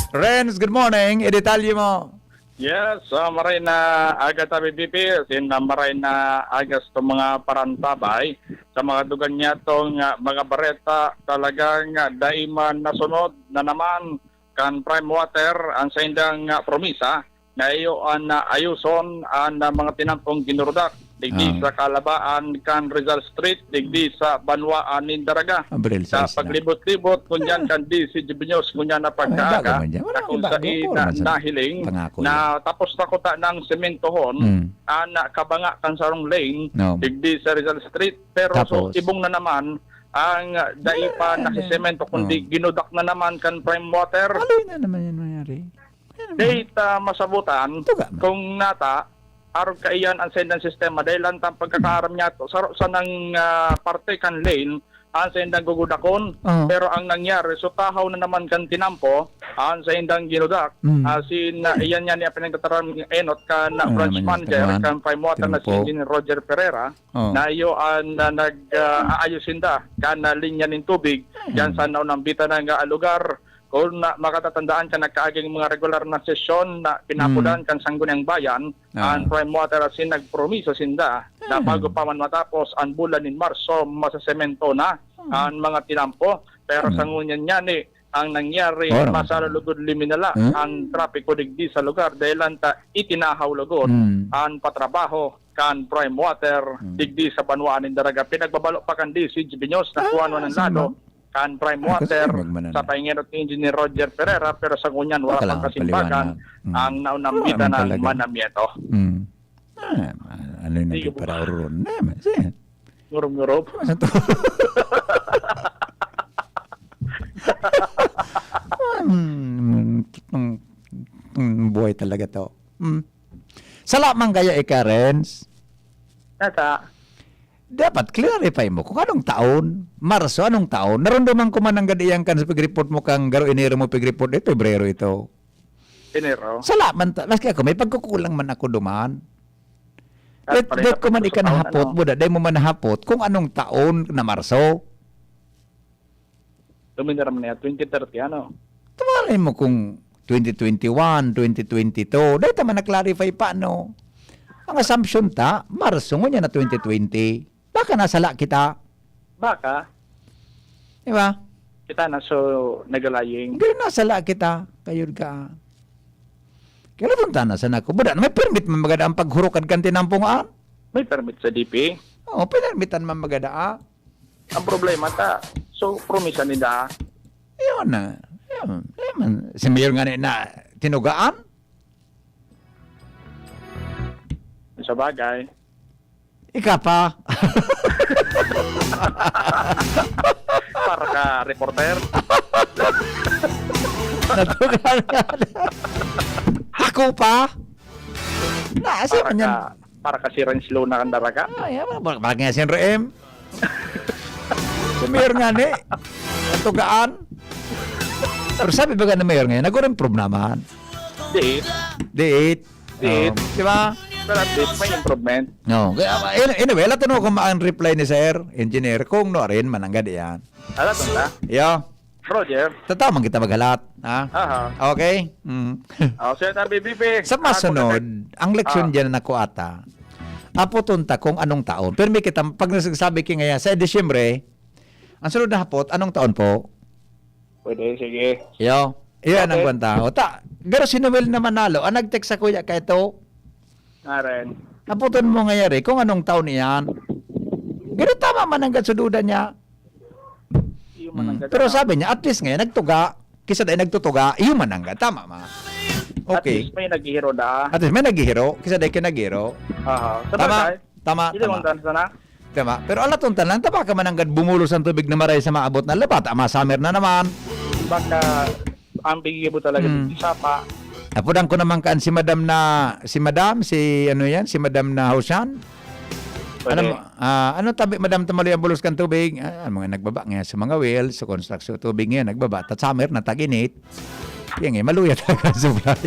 Renz, good morning. I-detalye mo. Yes, maray na aga tabi BP, maray na agas to mga parantabay sa mga dugan niya tong mga bareta talagang daiman nasunod na naman kan Prime Water ang sa indang promisa na iyo ang ayuson ang mga tinampong ginurudak digdi sa Kalabaan kan Rizal Street, digdi sa Banwaan in Daraga. Sa paglibot-libot kunyan kan di si Jibinyos kunyan na pagkaaga na kung sa nahiling na tapos na kuta ng sementohon na kabanga kan sarong lane digdi sa Rizal Street pero so ibong na naman ang daipa na semento kundi ginudak na naman kan Prime Water. Aloy na naman yan mayari. Data masabutan kung nata aron kaiyan ang sendang sistema dahil lang ang pagkakaaram niya to sa nang parte kan lane ang sa indang gugudakon pero ang nangyari so tahaw na naman kan tinampo ang sa indang ginudak sin iyan niya niya pinagtataram enot kan branch manager kan Prime Water na si Engineer Roger Pereira na iyo ang aayusinda kan linya nin tubig diyan sa naunang bita ng lugar. Kung makatatandaan ka nagkaaging mga regular na sesyon na pinapudan kan Sangguniang Bayan, ang Prime Water asin nagpromiso sinda na bago pa man matapos ang bulan in Marso, masasemento na ang mga tinampo. Pero sa ngunyan niya ni, ang nangyari, masalulugod liminala ang trapiko digdi sa lugar dahil anta itinahaw lugod ang patrabaho kan Prime Water digdi sa Banwaan in Daraga. Pinagbabalo pa kan di si Jibinyos na kuwan ng lado kan Prime Water sa paingenot ni Engineer Roger Pereira pero sa ngunyan wala pang kasimbagan ang naunambita ng manamieto. Ano yung naging para uron? Ngurup-ngurup. Buhay talaga to. Salamat kaya Renz. Nata. Dapat clarify mo kung anong taon, Marso, anong taon. Naramdaman ko man ang gadiyang kan sa pag-report mo kang garo Enero mo pag-report ito, Pebrero ito. Enero. Salamat. Maski ako, may pagkukulang man ako duman. Let ko man ikanahapot, Buda. Dahil mo man nahapot kung anong taon na Marso. Luminar man niya, 2030, ano? Tumaray mo kung 2021, 2022. Dahil tama na-clarify pa, no? Ang assumption ta, Marso nga na 2020. Baka nasala kita. Baka, Di ba? kita na so nagalaying. Hindi nasala kita. Kayod ka. Kaya punta na sana ko. Buda, may permit man magada ang paghurukan kan tinampungan. May permit sa DP. Oo, permitan man magada. Ang problema ta, so promisa ni da. Yun na. Yun. Si Mayor nga na tinugaan. Sa bagay. Ika pa. Para ka reporter. Natugan nga. Ako pa? Nasa Para ka, para ka si Renslow na kandara ka. Ay, bakit nga si RM? Si Mayor nga ni. Natugaan. Pero sabi ba nga na Mayor ngayon, nag-improve naman. Date. Di ba? Pero at least may improvement. No. Anyway, lahat ano kung ang reply ni Sir Engineer, kung no rin, mananggad yan. Alam mo na? Yo. Roger. Tatamang kita maghalat. Ha? Aha. Okay? Senator BBP. Sa masunod, ang leksyon dyan na naku ata, apotunta kung anong taon. Pero may kita, pag nagsasabi ki ngayon, sa Desyembre, ang sunod na hapot, anong taon po? Pwede, sige. Yo. Iyan ang kwanta. O ta, pero si Noel na Manalo, ang nag-text sa kuya ka ito, Nga rin. aputon mo ngayon kung anong taon niyan. Ganun tama man ang sududan niya. Pero sabi niya, at least ngayon, nagtuga. Kisa dahil nagtutuga, iyon manangga. Tama ma. Okay. At least may naghihiro da. At least may naghihiro. Kisa dahil kinaghiro. Aha. Tama. Hindi mo sana. Tama. Pero alatuntan lang, tapa ka mananggad bumulos ang tubig na maray sa maabot na labat. Ama, summer na naman. Baka ang bigibo talaga isa pa. Apodang ko naman kaan si Madam si Madam na Hausan. Ano tabi Madam Tamaloy ang bulos kan tubig? Mga nagbaba nga sa mga well, sa construction tubig nga nagbaba. Tat summer na taginit. Yan nga, maluya talaga ang supply.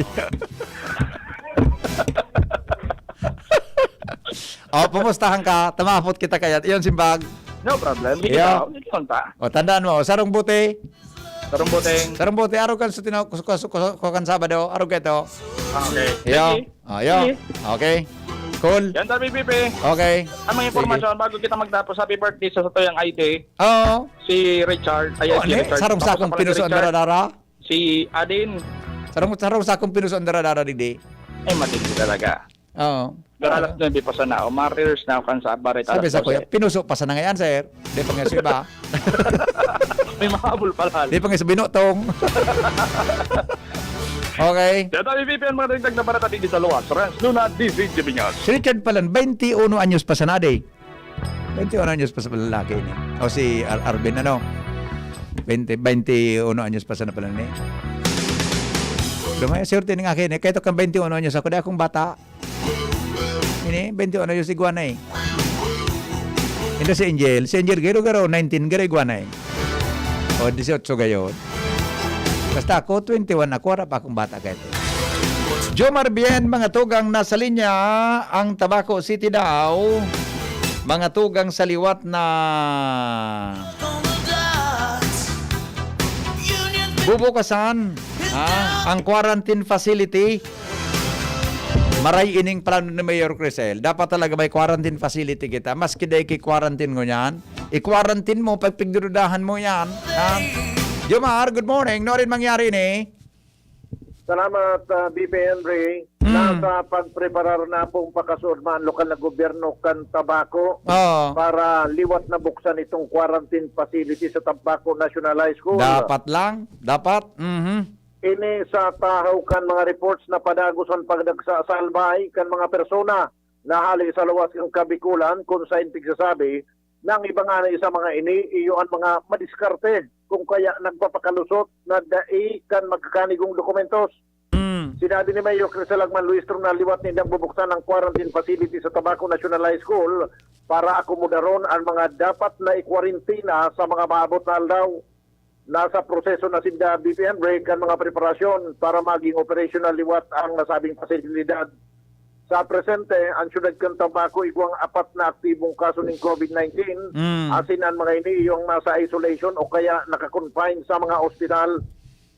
Pumustahan ka. Tamapot kita kaya. Iyon simbag. No problem. Hindi kita. Tandaan mo, sarong buti. Sarong buti. Araw kan sa kukan Sabado. Araw ka ito. Okay. Okay. Cool. Yan tabi, BBP. Okay. Ang mga informasyon, bago kita magtapos, happy birthday sa Tuyang ID. Oo. Si Richard. Ayan, si Richard. Sarong sakong pinuso ang dara-dara. Si Adin. Sarong sakong pinuso ang dara-dara, digdi. Ay, matindi talaga. Oo. Pero alas 9 pa sa nao. Marirers na kan sa Barit. Sabi sa kuya, pinuso pa sa na ngayon, sir. Di pa nga sa iba. May mahabol pala. Di pa nga sa binutong. Okay. Yan tabi, BBP, ang mga dagdag na barata dito sa luwas. Rens Luna, DC Jibinyas. Si Richard Palan, 21 anyos pa sa nade. 21 anyos pa sa lalaki ni. O si Arvin, 21 anyos pa sa na pala ni. Lumaya, surti ng akin. Kaya ito kang 21 anyos ako. Dahil akong bata. Ini, 21 anyos si Guana eh. Ito si Angel. Si Angel, garo 19, garo Guana eh. O, 18 gayon. Basta ako, 21 ako, harap akong bata kahit. Jomar Bien, mga tugang nasa linya, ang Tabaco City daw, mga tugang sa liwat na bubukasan ang quarantine facility. Maray ining plano ni Mayor Crisel. Dapat talaga may quarantine facility kita. Maski dahi ki-quarantine mo yan. I-quarantine mo, pagpigdurudahan mo yan. Jomar, good morning. No rin mangyari ni? Salamat, BP Henry. Nasa pagpreparar na pong pakasurman lokal na gobyerno kan Tabaco para liwat na buksan itong quarantine facility sa Tabaco National High School. Dapat lang. Dapat. Ini sa tahaw kan mga reports na padagusan pagdagsasalbay kan mga persona na hali sa luwas ng kabikulan kung sa intig sasabi ng iba nga na isa mga ini iyon mga madiskarte kung kaya nagpapakalusot na dai kan magkakanigong dokumentos. Sinabi ni Mayor Crisel Agman Luistro na liwat nindang bubuksan ang quarantine facility sa Tabaco National High School para akomodaron ang mga dapat na ikwarentina sa mga maabot na aldaw. Nasa proseso na sinda BPM break ang mga preparasyon para maging operational liwat ang nasabing pasilidad. Sa presente, ang syudad kan Tabaco igwang 4 na aktibong kaso ng COVID-19 asin ang mga ini yung nasa isolation o kaya nakakonfine sa mga ospital.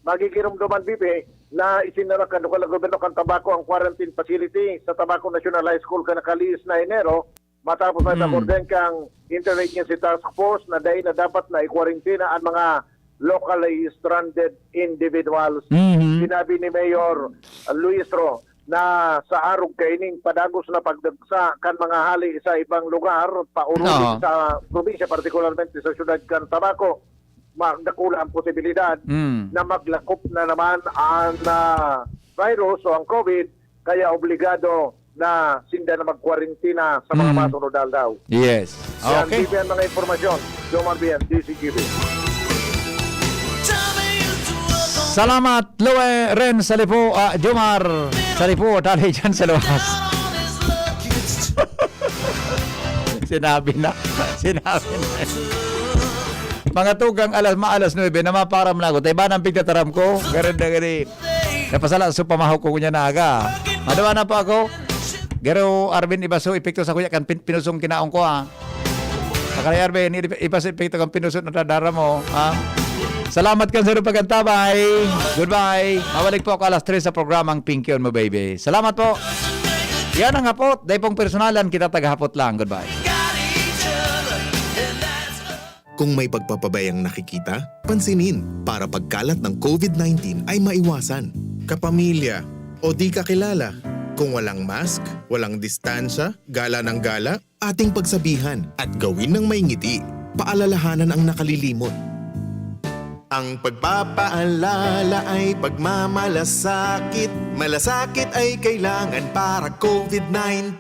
Magigirumduman BP na isinara kan gobyerno kan tabako ang quarantine facility sa Tabaco National High School kan nakalis na Enero matapos na taborden kang Interagency Task Force na dahil na dapat na i-quarantine ang mga locally stranded individuals. Sinabi ni Mayor Luis Ro na sa arog kaining padagos na pagdagsa kan mga hali sa ibang lugar pauruli sa probinsya partikularmente sa syudad kan Tabaco magdakula ang posibilidad na maglakop na naman ang virus o ang COVID kaya obligado na sinda na magkwarentina sa mga masunodal daw. Yes. Okay. Yan, mga informasyon. Jomar Bien, DCGB. Salamat, Loe Ren Salipo, Jomar Salipo, dali dyan sa luwas. Sinabi na. Mga tugang alas 9 na maparam na ako. Tayo ba ng pigtataram ko? Garin na gani. Napasala sa pamahaw ko kunya na aga. Madawa na po ako. Garo Arvin ibaso epekto sa kuya kan pinusong kinaong ko ha. Sakali Arvin ibaso epekto kan pinusong na dadara mo ha. Salamat kan sa pagkantabay. Goodbye. Mabalik po ako alas 3 sa programang Pinky on Mo Baby. Salamat po. Yan ang hapot. Dahil pong personalan kita tagahapot lang. Goodbye. Kung may pagpapabayang nakikita, pansinin para pagkalat ng COVID-19 ay maiwasan. Kapamilya o di kakilala, kung walang mask, walang distansya, gala ng gala, ating pagsabihan at gawin ng may ngiti, paalalahanan ang nakalilimot. Ang pagpapaalala ay pagmamalasakit. Malasakit ay kailangan para COVID-19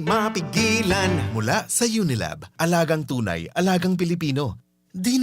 mapigilan. Mula sa Unilab, alagang tunay, alagang Pilipino. Di